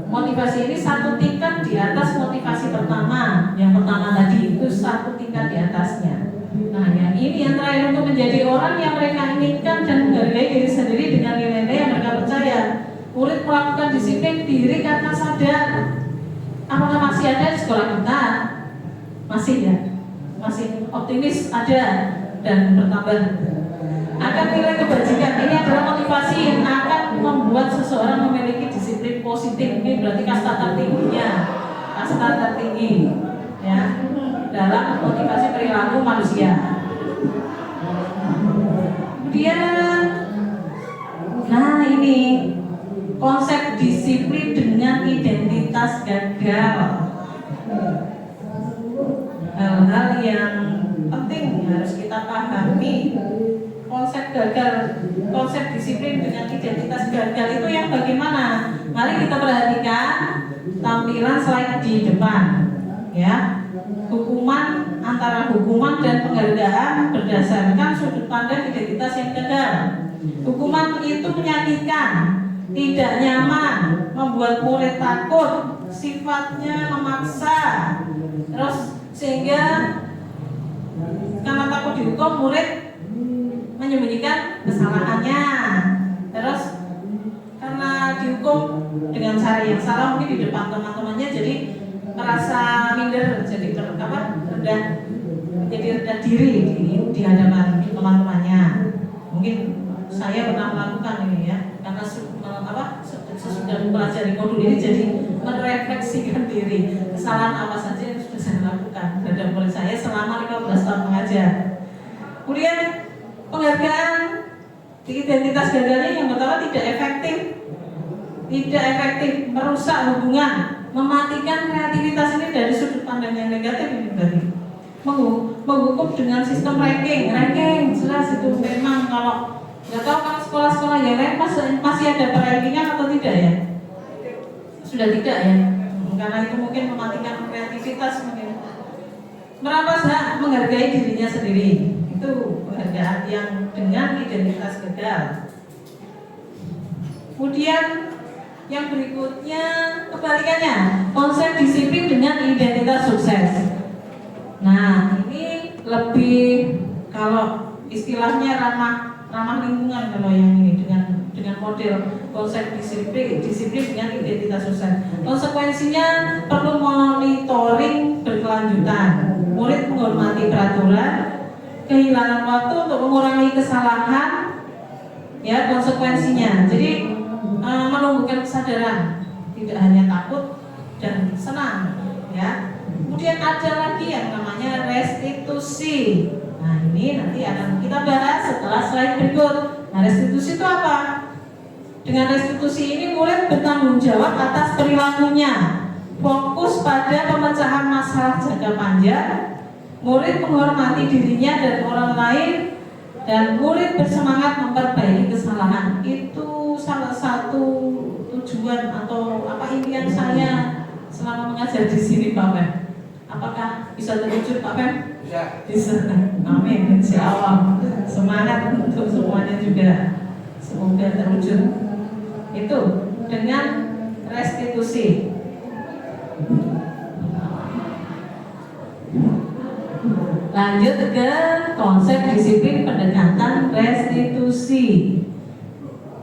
motivasi ini satu tingkat di atas motivasi pertama. Yang pertama tadi itu satu tingkat di atasnya. Nah yang ini yang terakhir untuk menjadi orang yang mereka inginkan dan menghargai diri sendiri dengan nilai-nilai yang mereka percaya. Murid melakukan disiplin diri karena sadar. Apakah masih ada di sekolah kita? Masih ya? Masih optimis ada dan bertambah. Akan nilai kebajikan ini adalah motivasi yang akan membuat seseorang memiliki disiplin positif. Ini berarti kasta tertingginya, kasta tertinggi ya dalam motivasi perilaku manusia. Kemudian, nah ini konsep disiplin dengan identitas gagal. Hal-hal yang penting harus kita pahami. Konsep gagal, konsep disiplin dengan identitas gagal itu yang bagaimana? Mari kita perhatikan tampilan slide di depan ya. Antara hukuman dan penghargaan berdasarkan sudut pandang identitas yang gagal. Hukuman itu menyakitkan, tidak nyaman, membuat murid takut, sifatnya memaksa, terus sehingga karena takut dihukum murid menyembunyikan kesalahannya. Terus karena dihukum dengan cara yang salah mungkin di depan teman-temannya, jadi merasa minder, jadi rendah diri di hadapan teman-temannya. Mungkin saya pernah melakukan ini ya, karena sesudah mempelajari modul ini jadi merefleksikan diri kesalahan apa saja yang sudah saya lakukan terhadap murid saya selama 15 tahun mengajar. Kemudian penghargaan di identitas gagalnya yang pertama tidak efektif, merusak hubungan, mematikan kreativitas ini dari sudut pandang yang negatif ini tadi. Menghukum dengan sistem ranking jelas itu memang kalau nggak tahu kan sekolah-sekolah yang lain masih ada perankingan atau tidak ya? Sudah tidak ya? Karena itu mungkin mematikan kreativitas mungkin. Merampas hak menghargai dirinya sendiri. Itu penghargaan yang dengan identitas gagal. Kemudian yang berikutnya kebalikannya, konsep disiplin dengan identitas sukses. Nah ini lebih, kalau istilahnya ramah lingkungan kalau yang ini dengan model konsep disiplin dengan identitas sukses. Konsekuensinya perlu monitoring berkelanjutan. Murid menghormati peraturan, kehilangan waktu untuk mengurangi kesalahan, ya konsekuensinya. Jadi menumbuhkan kesadaran, tidak hanya takut dan senang, ya. Kemudian ada lagi yang namanya restitusi. Nah ini nanti akan kita bahas setelah slide berikut. Nah restitusi itu apa? Dengan restitusi ini murid bertanggung jawab atas perilakunya, fokus pada pemecahan masalah jangka panjang. Murid menghormati dirinya dan orang lain, dan murid bersemangat memperbaiki kesalahan. Itu salah satu tujuan atau impian saya selama mengajar di sini, Pak Pem. Apakah bisa terwujud, Pak Pem? Bisa. Amin. Insya Allah. Semangat untuk semuanya juga. Semoga terwujud. Itu dengan restitusi. Lanjut ke konsep disiplin pendekatan restitusi.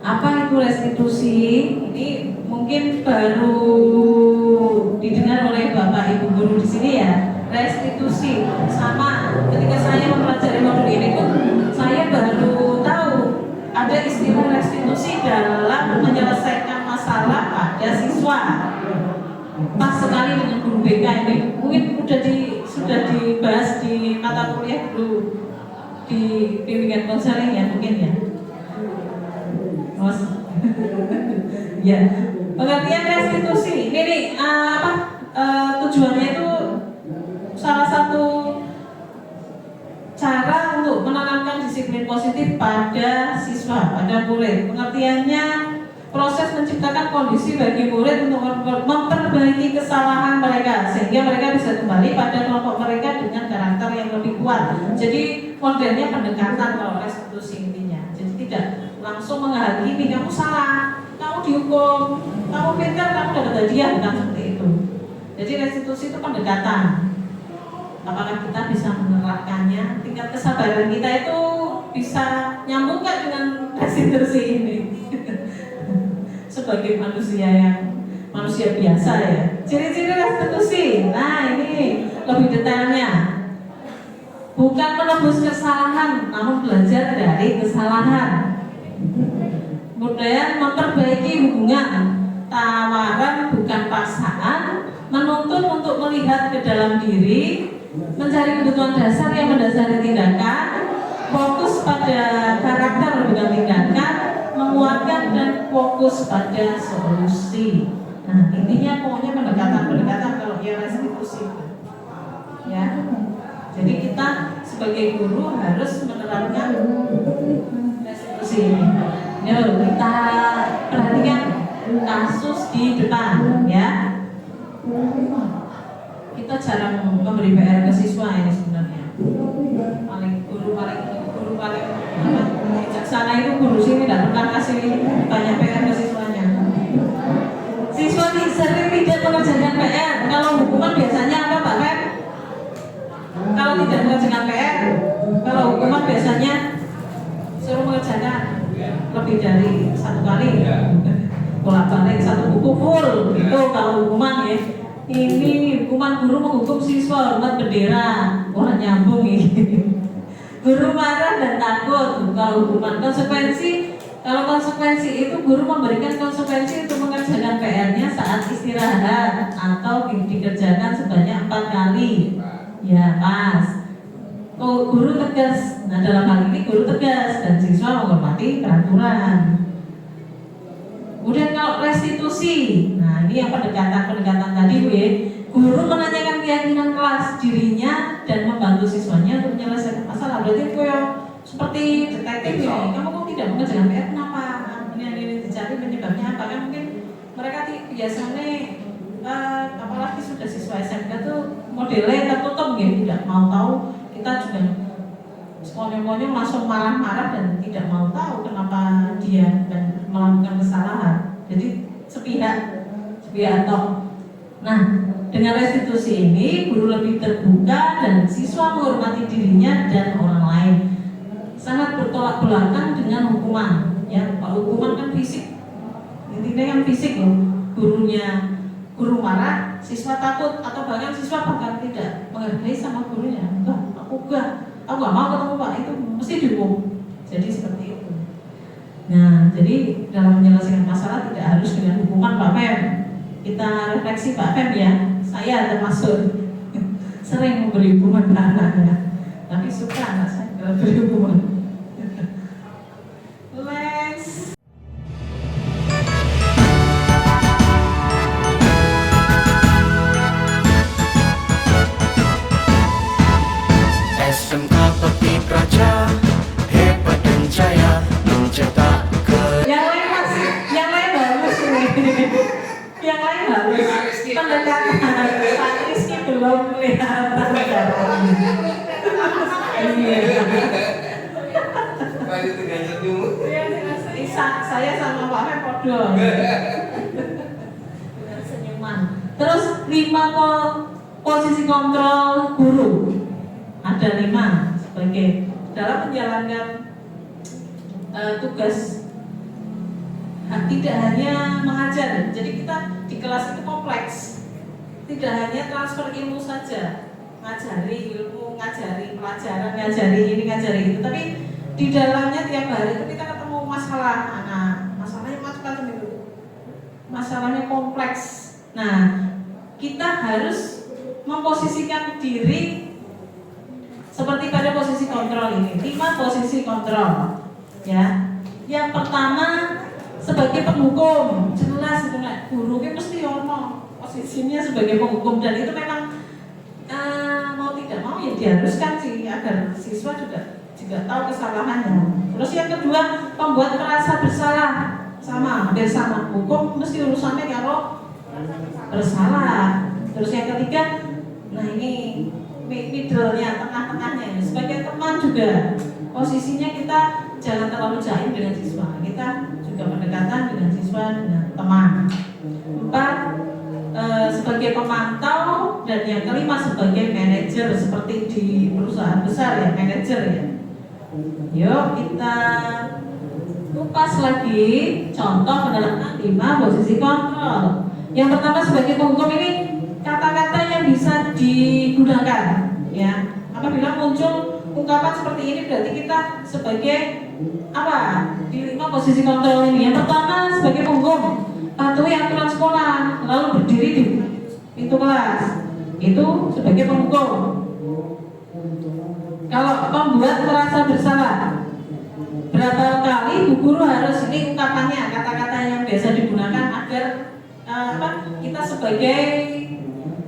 Apa itu restitusi? Ini mungkin baru didengar oleh Bapak Ibu guru di sini ya. Restitusi sama ketika saya mempelajari modul ini pun saya baru tahu ada istilah restitusi dalam menyelesaikan masalah pada siswa. Pas sekali dengan guru BK ini. Mungkin sudah dibahas di mata kuliah dulu di bimbingan konseling ya mungkin ya. Mas. Ya. Pengertian restitusi. Ini nih tujuannya itu salah satu cara untuk menanamkan disiplin positif pada siswa, pada murid. Pengertiannya proses menciptakan kondisi bagi murid untuk memperbaiki kesalahan mereka sehingga mereka bisa kembali pada kelompok mereka dengan karakter yang lebih kuat. Jadi modelnya pendekatan kalau restitusi intinya. Jadi tidak langsung menghakimi kamu salah, kamu dihukum, kamu pintar, kamu dapat hadiah, bukan seperti itu. Jadi restitusi itu pendekatan. Apakah kita bisa menerapkannya? Tingkat kesabaran kita itu bisa nyambung nggak dengan restitusi ini? Sebagai manusia biasa ya. Ciri-ciri restitusi. Nah ini lebih detailnya. Bukan menebus kesalahan, namun belajar dari kesalahan. Kemudian memperbaiki hubungan. Tawaran bukan paksaan. Menuntut untuk melihat ke dalam diri. Mencari kebutuhan dasar yang mendasari tindakan. Fokus pada karakter bukan tindakan. Menguatkan dan fokus pada solusi. Nah intinya pokoknya pendekatan kalau dia restitusi ya. Jadi kita sebagai guru harus menerapkan restitusi ini. Yuk kita perhatikan kasus di depan ya. Kita jarang memberi PR ke siswa ini sebenarnya. Guru paling bijaksana itu guru sini tidak pernah kasih banyak PR ke siswanya. Siswa sering tidak mengerjakan PR. Kalau hukuman biasanya apa Pak Feb? Kalau tidak mengerjakan PR, kalau hukuman biasanya suruh mengerjakan lebih dari satu kali. Bolak-balik satu buku full itu kalau hukuman ya. Ini hukuman guru menghukum siswa hormat bendera, orang nyambung ini. Guru marah dan takut. Kalau hukuman konsekuensi, kalau konsekuensi itu guru memberikan konsekuensi untuk mengerjakan PR-nya saat istirahat atau dikerjakan sebanyak 4 kali. Ya pas. Guru tegas. Nah dalam hal ini guru tegas dan siswa menghormati peraturan. Kemudian kalau restitusi, nah ini yang pendekatan tadi Bu ya. Guru menanyakan keyakinan kelas dirinya dan membantu siswanya untuk menyelesaikan masalah. Berarti seperti detektif ya. Kamu kok tidak mengerjakan PR kenapa? Ini dicari penyebabnya apa? Kan mungkin mereka biasanya apalagi sudah siswa SMK tuh modelnya tertutup ya, tidak mau tahu. Kita juga semuanya langsung marah-marah dan tidak mau tahu kenapa dia dan melakukan kesalahan. Jadi sepihak toh. Nah, dengan restitusi ini guru lebih terbuka dan siswa menghormati dirinya dan orang lain. Sangat bertolak belakang dengan hukuman. Ya, kalau hukuman kan fisik. Intinya kan fisik loh. Guru marah, siswa takut atau bahkan siswa bahkan tidak menghargai sama gurunya. Enggak, aku nggak mau ketemu Pak, itu mesti dihukum. Jadi seperti itu. Nah, jadi dalam menyelesaikan masalah tidak harus dengan hukuman Pak Fem. Kita refleksi Pak Fem ya. Saya termasuk sering memberi hukuman ke anaknya, tapi suka anak saya kalau beri hukuman. Next. SMK Peti Praja hebat dan jaya mencetak Yang lain harus yang lain harus pendekatan. Pak Rizky belum kelihatan saya sama Pak Fem podo dengan senyuman. Terus 5 posisi kontrol guru. Ada 5 sebagai dalam menjalankan tugas. Tidak hanya mengajar, jadi kita di kelas itu kompleks. Tidak hanya transfer ilmu saja, ngajari ilmu, ngajari pelajaran, ngajari ini, ngajari itu, tapi di dalamnya tiap hari itu kita ketemu masalah anak, masalahnya macam-macam itu, masalahnya kompleks. Nah, kita harus memposisikan diri seperti pada posisi kontrol ini. 5 posisi kontrol. Ya. Yang pertama sebagai penghukum, jelas itu nek guru ki mesti ono posisinya sebagai penghukum, dan itu memang mau tidak mau ya diharuskan sih agar siswa juga tahu kesalahannya. Terus yang kedua, pembuat merasa bersalah, hampir sama. Hukum mesti urusannya kalau bersalah. Terus yang ketiga, nah ini middle-nya, tengah-tengahnya, sebagai teman juga posisinya kita jangan terlalu jahil dengan siswa, kita juga pendekatan dengan siswa dengan teman. 4, sebagai pemantau, dan yang kelima sebagai manajer seperti di perusahaan besar ya, manajer ya. Yuk kita kupas lagi contoh penerapan 5 posisi kontrol. Yang pertama sebagai penghukum, ini kata-kata yang bisa digunakan ya. Apabila muncul ungkapan seperti ini berarti kita sebagai apa? Di 5 posisi kontrol ini. Yang pertama sebagai penghukum, patuhi aturan sekolah, lalu berdiri di pintu kelas. Itu sebagai penghukum. Kalau pembuat merasa bersalah, berapa kali bu guru harus, ini ungkapannya, kata-kata yang biasa digunakan agar kita sebagai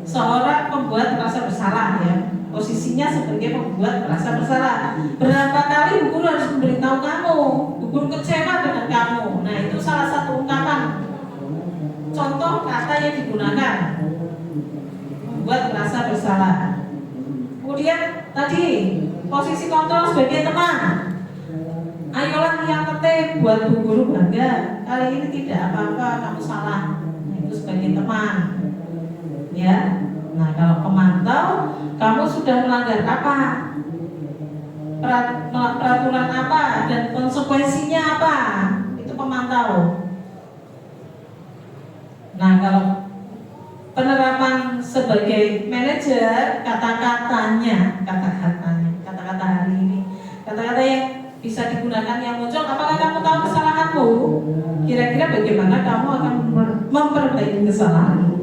seorang pembuat merasa bersalah ya, posisinya sebagai pembuat merasa bersalah. Berapa kali bu guru harus memberitahu kamu, bu guru kecewa dengan kamu. Nah itu salah satu ungkapan, contoh kata yang digunakan membuat merasa bersalah. Kemudian tadi posisi kontrol sebagai teman, ayolah yang tertib buat bu guru bangga, kali ini tidak apa-apa kamu salah. Nah, itu sebagai teman ya. Nah kalau pemantau, kamu sudah melanggar apa, peraturan apa, dan konsekuensinya apa, itu pemantau. Nah kalau penerapan sebagai manajer, kata-kata hari ini, kata-kata yang bisa digunakan yang muncul, apakah kamu tahu kesalahanmu? Kira-kira bagaimana kamu akan memperbaiki kesalahanmu?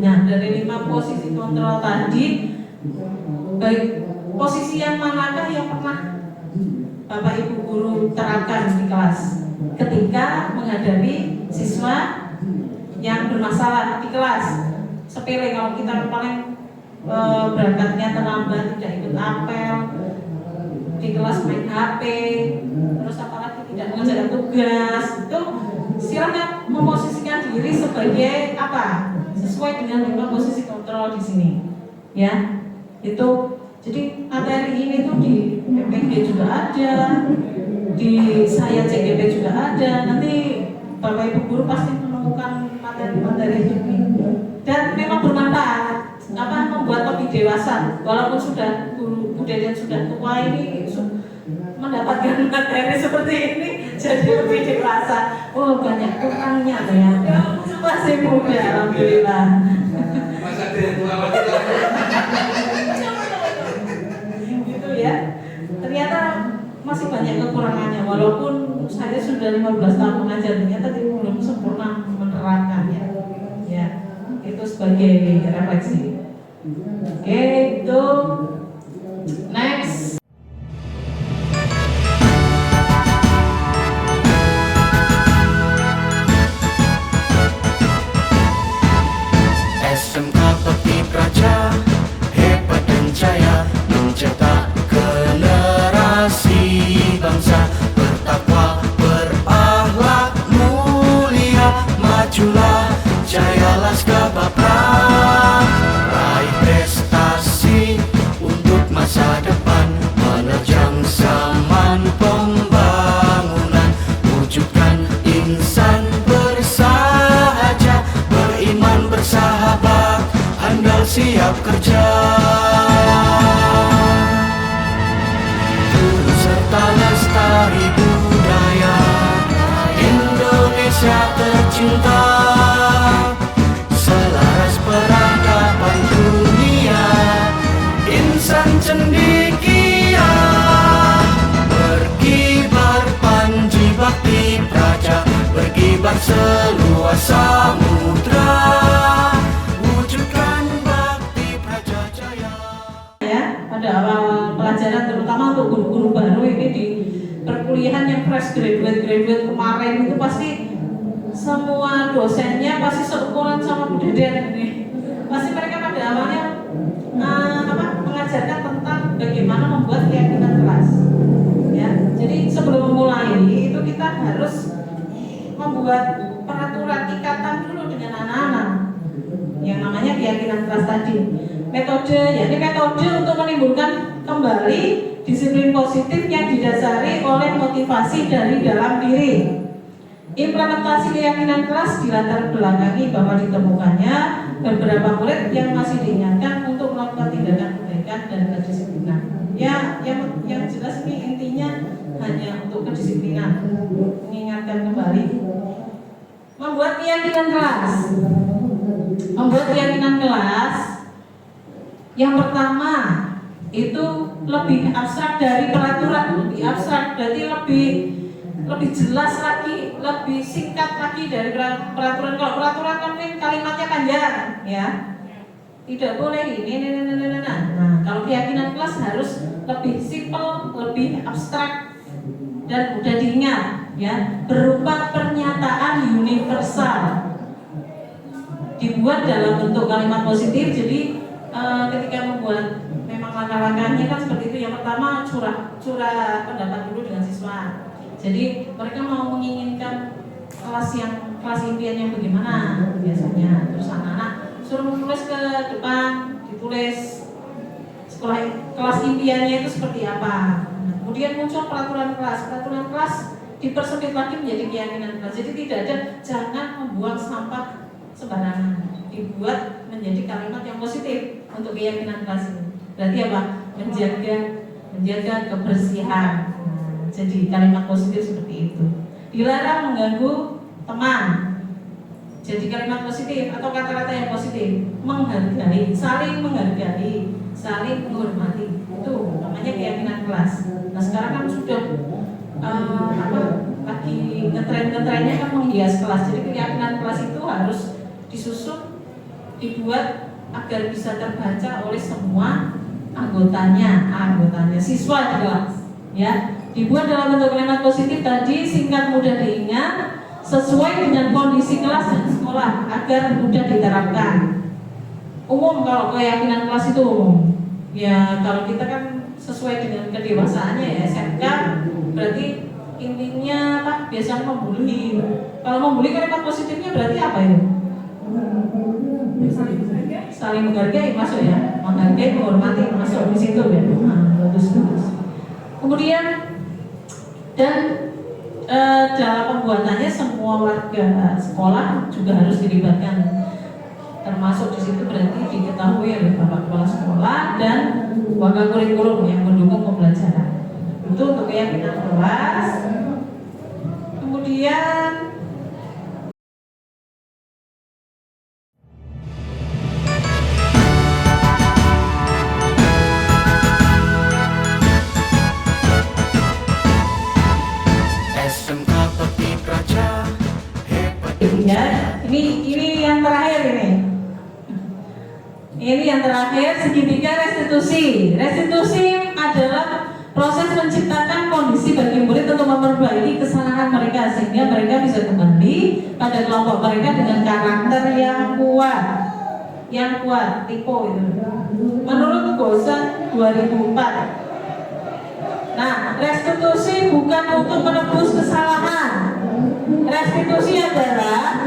Nah dari 5 posisi kontrol tadi, baik posisi yang manakah yang pernah Bapak Ibu guru terapkan di kelas ketika menghadapi siswa yang bermasalah di kelas? Sepele, kalau kita paling berangkatnya terlambat, tidak ikut apel, di kelas main HP, terus apalagi tidak mengerjakan tugas, itu silakan memposisikan diri sebagai apa, sesuai dengan 5 posisi kontrol di sini ya. Itu jadi materi ini tuh di PPG juga ada, di saya CGP juga ada. Nanti Bapak Ibu guru pasti menemukan materi-materi ini, dan memang bermanfaat, membuat lebih dewasa. Walaupun sudah guru budaya sudah tua ini mendapatkan materi seperti ini, jadi lebih dewasa. Oh banyak kurangnya ternyata, masih muda alhamdulillah. Masa dia tua gitu ya. Ternyata masih banyak kekurangannya, walaupun saya sudah 15 tahun mengajar, ternyata belum sempurna menerapkannya ya. Itu sebagai refleksi. Oke, itu next. SMK Bekti Praja, hebat dan jaya, mencetak generasi bangsa bertakwa, berakhlak mulia. Majulah, jayalah Skabapra, raih prestasi untuk masa depan, menerjang zaman pembangunan, wujudkan insan bersahaja, beriman bersahabat, andal siap kerja. Turut serta lestari budaya Indonesia tercinta, selaras peradaban dunia, insan cendekia, berkibar Panji Bakti Praja, berkibar seluas samudra, wujud guru baru ini di perkuliahan yang fresh graduate kemarin itu pasti semua dosennya pasti seukuran sama Bu Deden ini. Pasti mereka pada awalnya mengajarkan tentang bagaimana membuat keyakinan kelas. Ya, jadi sebelum memulai itu kita harus membuat peraturan ikatan dulu dengan anak-anak yang namanya keyakinan kelas tadi. Metode, yakni metode untuk menimbulkan kembali disiplin positif yang didasari oleh motivasi dari dalam diri. Implementasi keyakinan kelas dilatar belakangi bahwa ditemukannya beberapa murid yang masih diingatkan untuk melakukan tindakan kebaikan dan kedisiplinan. Ya, yang jelas ini intinya hanya untuk kedisiplinan, mengingatkan kembali. Membuat keyakinan kelas. Membuat keyakinan kelas. Yang pertama itu lebih abstrak dari peraturan, lebih abstrak, berarti lebih jelas lagi, lebih singkat lagi dari peraturan. Kalau peraturan kan kalimatnya panjang, ya. Tidak boleh ini. Nah, kalau keyakinan kelas harus lebih simpel, lebih abstrak dan mudah diingat, ya. Berupa pernyataan universal, dibuat dalam bentuk kalimat positif. Jadi ketika membuat memang langkah-langkahnya kan seperti itu. Yang pertama curah pendapat dulu dengan siswa. Jadi mereka mau menginginkan kelas impian yang bagaimana biasanya. Terus anak-anak suruh menulis ke depan, ditulis kelas impiannya itu seperti apa. Kemudian muncul peraturan kelas dipersempit lagi menjadi keyakinan kelas. Jadi tidak ada jangan membuang sampah sembarangan, dibuat menjadi kalimat yang positif untuk keyakinan kelas ini. Berarti apa? Menjaga kebersihan. Jadi kalimat positif seperti itu. Dilarang mengganggu teman. Jadi kalimat positif atau kata-kata yang positif. Menghargai, saling menghargai, saling menghormati. Itu namanya keyakinan kelas. Nah sekarang kan sudah lagi ngetren-ngetrennya kan menghias kelas. Jadi keyakinan kelas itu harus disusun, dibuat agar bisa terbaca oleh semua anggotanya, siswa di kelas. Ya. Dibuat dalam bentuk kalimat positif tadi, singkat, mudah diingat, sesuai dengan kondisi kelas dan sekolah agar mudah diterapkan. Umum kalau keyakinan kelas itu umum. Ya kalau kita kan sesuai dengan kedewasaannya ya SMK, berarti intinya biasanya membuli. Kalau membuli kalimat positifnya berarti apa itu? Saling menghargai masuk ya, menghargai, menghormati masuk di situ ya. Bagus. Kemudian dalam pembuatannya semua warga sekolah juga harus dilibatkan, termasuk di situ berarti diketahui oleh bapak kepala sekolah dan wakil kurikulum yang mendukung pembelajaran. Itu untuk keyakinan kelas. Kemudian ya, ini yang terakhir ini. Ini yang terakhir, segitiga restitusi. Restitusi adalah proses menciptakan kondisi bagi murid untuk memperbaiki kesalahan mereka sehingga mereka bisa kembali pada kelompok mereka dengan karakter yang kuat. Tipe itu. Menurut Gosen 2004. Nah, restitusi bukan untuk menebus kesalahan. Restitusi adalah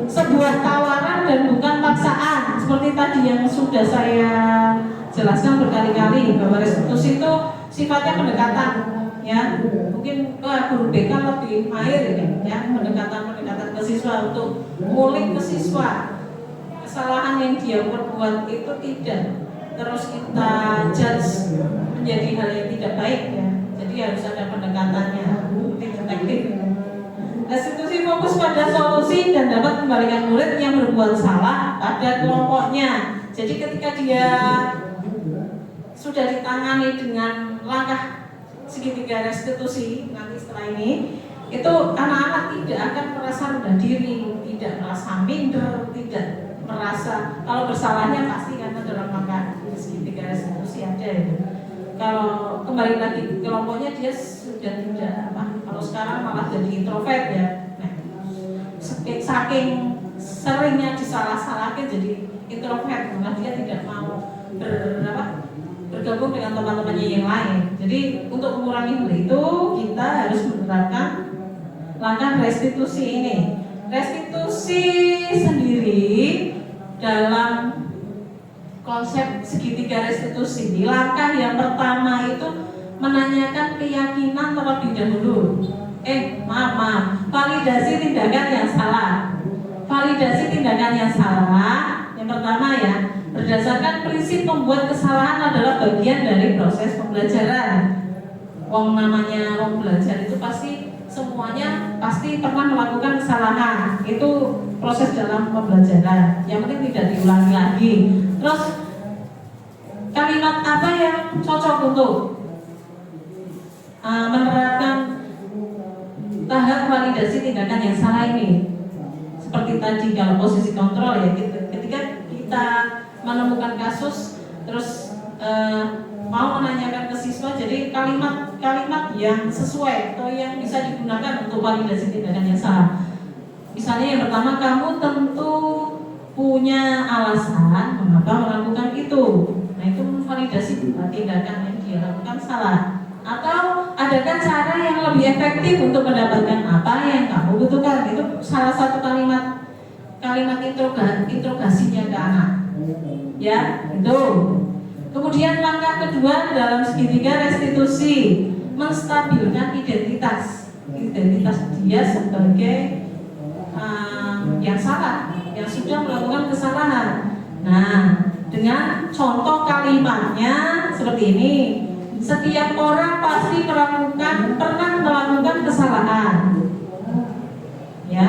sebuah tawaran dan bukan paksaan. Seperti tadi yang sudah saya jelaskan berkali-kali bahwa restitusi itu sifatnya pendekatan, ya. Mungkin guru BK lebih mahir ini, ya, pendekatan ke siswa untuk ngulik ke siswa kesalahan yang dia perbuat itu tidak terus kita judge menjadi hal yang tidak baik, ya. Jadi harus ada pendekatannya, detektif. Restitusi fokus pada solusi dan dapat kembalikan murid yang berbuat salah pada kelompoknya. Jadi ketika dia sudah ditangani dengan langkah segitiga restitusi nanti setelah ini, itu anak-anak tidak akan merasa rendah diri, tidak merasa minder, tidak merasa kalau bersalahnya pasti karena dalam langkah segitiga restitusi ada itu. kalau kembali lagi ke kelompoknya dia sudah tidak apa, kalau sekarang malah jadi introvert ya. Nah, saking seringnya disalah-salahkan jadi introvert, malah dia tidak mau bergabung dengan teman-temannya yang lain. Jadi untuk mengurangi hal itu kita harus menerapkan langkah restitusi ini. Restitusi sendiri dalam konsep segitiga restitusi, langkah yang pertama itu menanyakan keyakinan terlebih dahulu. Maaf, validasi tindakan yang salah. Validasi tindakan yang salah, yang pertama ya, berdasarkan prinsip membuat kesalahan adalah bagian dari proses pembelajaran. Namanya belajar itu pasti semuanya pasti pernah melakukan kesalahan. Itu proses dalam pembelajaran. Yang penting tidak diulangi lagi. Terus kalimat apa yang cocok untuk menerapkan tahap validasi tindakan yang salah ini? Seperti tadi kalau posisi kontrol ya, ketika kita menemukan kasus terus mau menanyakan ke siswa, jadi kalimat yang sesuai atau yang bisa digunakan untuk validasi tindakan yang salah. Misalnya yang pertama, kamu tentu punya alasan mengapa melakukan itu. Nah itu validasi tindakan yang dia lakukan salah. Atau adakah cara yang lebih efektif untuk mendapatkan apa yang kamu butuhkan? Itu salah satu kalimat interogasinya ke anak. Ya, itu. Kemudian langkah kedua dalam segitiga restitusi, menstabilkan identitas dia sebagai yang salah, yang sudah melakukan kesalahan. Nah, dengan contoh kalimatnya seperti ini. Setiap orang pasti pernah melakukan kesalahan. Ya,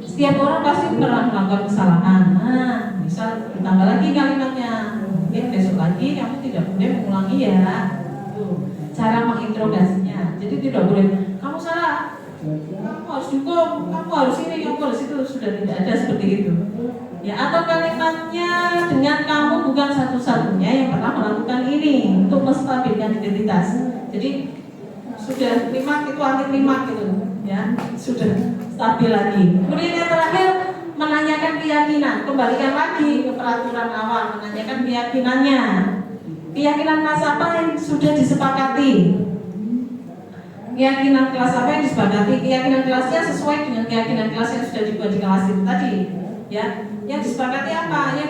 setiap orang pasti pernah melakukan kesalahan. Nah, bisa ditambah lagi kalimatnya. Mungkin besok lagi kamu tidak boleh mengulangi ya. Tuh, cara menginterogasinya. Jadi tidak boleh kamu salah, kamu harus dihukum, kamu harus ini, kamu harus itu. Sudah tidak ada seperti itu. Ya, atau kalimatnya dengan kamu bukan satu-satunya yang pernah melakukan ini untuk menstabilkan identitas. Jadi sudah klimak itu anti klimak gitu, ya sudah stabil lagi. Kemudian yang terakhir menanyakan keyakinan, kembalikan lagi ke peraturan awal, menanyakan keyakinannya. Keyakinan kelas apa yang sudah disepakati? Keyakinan kelas apa yang disepakati? Keyakinan kelasnya sesuai dengan keyakinan kelas yang sudah dibuat di kelas itu tadi. Ya, yang disepakati apa?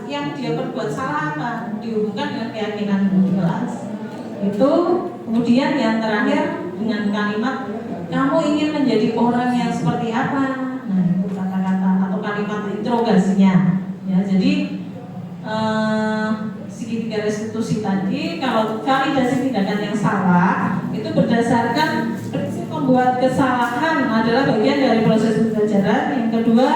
Yang dia perbuat salah apa? Dihubungkan dengan keyakinan di kelas. Itu. Kemudian yang terakhir dengan kalimat kamu ingin menjadi orang yang seperti apa? Nah, itu kata-kata atau kalimat interogasinya. Ya, jadi segitiga restitusi tadi, kalau validasi tindakan yang salah itu berdasarkan prinsip membuat kesalahan adalah bagian dari proses pembelajaran. Yang kedua,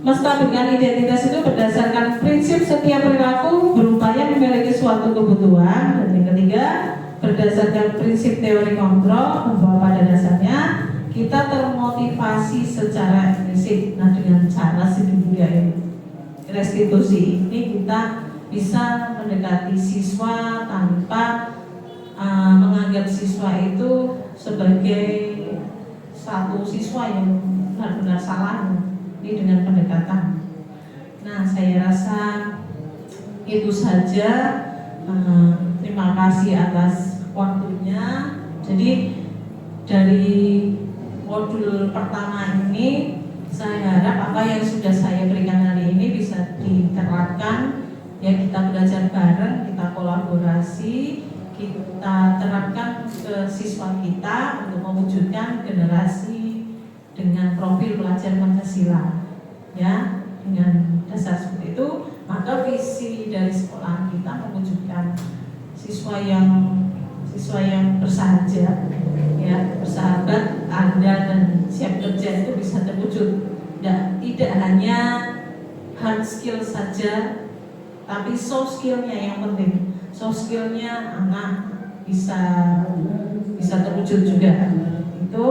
menstabilkan identitas itu berdasarkan prinsip setiap perilaku berupaya memiliki suatu kebutuhan. Dan yang ketiga, berdasarkan prinsip teori kontrol bahwa pada dasarnya kita termotivasi secara implisit. Nah, dengan cara segitiga restitusi ini kita bisa mendekati siswa tanpa menganggap siswa itu sebagai satu siswa yang benar-benar salah. Ini dengan pendekatan. Nah, saya rasa itu saja. Terima kasih atas waktunya. Jadi dari modul pertama ini saya harap apa yang sudah saya berikan hari ini bisa diterapkan. Ya, kita belajar bareng, kita kolaborasi, kita terapkan ke siswa kita untuk mewujudkan generasi dengan profil pelajar Pancasila. Ya, dengan dasar seperti itu, maka visi dari sekolah kita mewujudkan siswa yang bersahaja, ya, bersahabat, andal dan siap kerja itu bisa terwujud. Tidak hanya hard skill saja, tapi soft skillnya yang penting. Soft skillnya anak bisa terwujud juga. Itu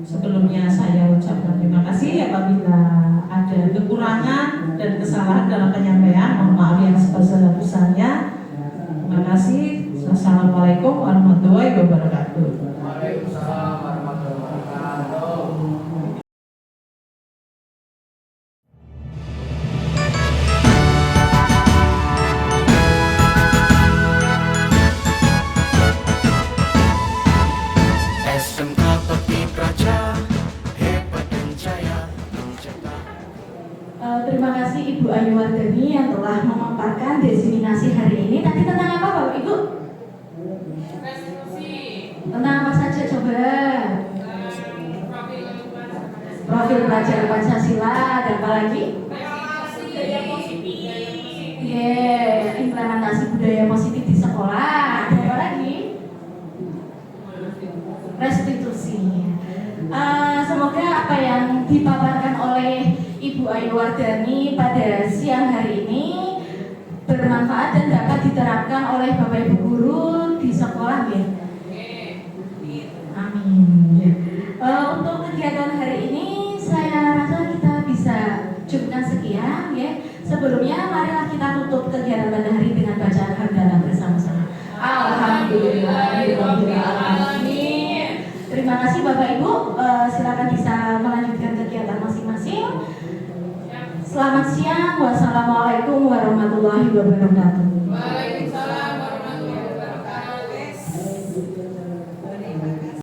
sebelumnya saya ucapkan terima kasih. Apabila ada kekurangan dan kesalahan dalam penyampaian, mohon maaf yang sebesar-besarnya. Terima kasih. warahmatullahi wabarakatuh. Waalaikumsalam warahmatullahi wabarakatuh. SMK Bekti Praja, hebat dan jaya mencetak. Terima kasih Ibu Ayu Wardani yang telah memaparkan diseminasi hari ini. Tadi tentang apa Bapak Ibu? Tentang apa saja coba? Profil pelajar Pancasila dan apa lagi? Implementasi budaya positif di sekolah. Dan apa lagi? Restitusi. Semoga apa yang dipaparkan oleh Ibu Ayu Wardani pada siang hari ini bermanfaat dan dapat diterapkan oleh Bapak Ibu guru di sekolah ya. Amin. Untuk kegiatan hari ini saya rasa kita bisa cukupkan sekian ya. Sebelumnya marilah kita tutup kegiatan pada hari dengan bacaan hamdalah bersama-sama. Alhamdulillahirabbil alamin. Terima kasih Bapak Ibu. Silakan bisa melanjutkan kegiatan masing-masing. Selamat siang. Wassalamualaikum warahmatullahi wabarakatuh.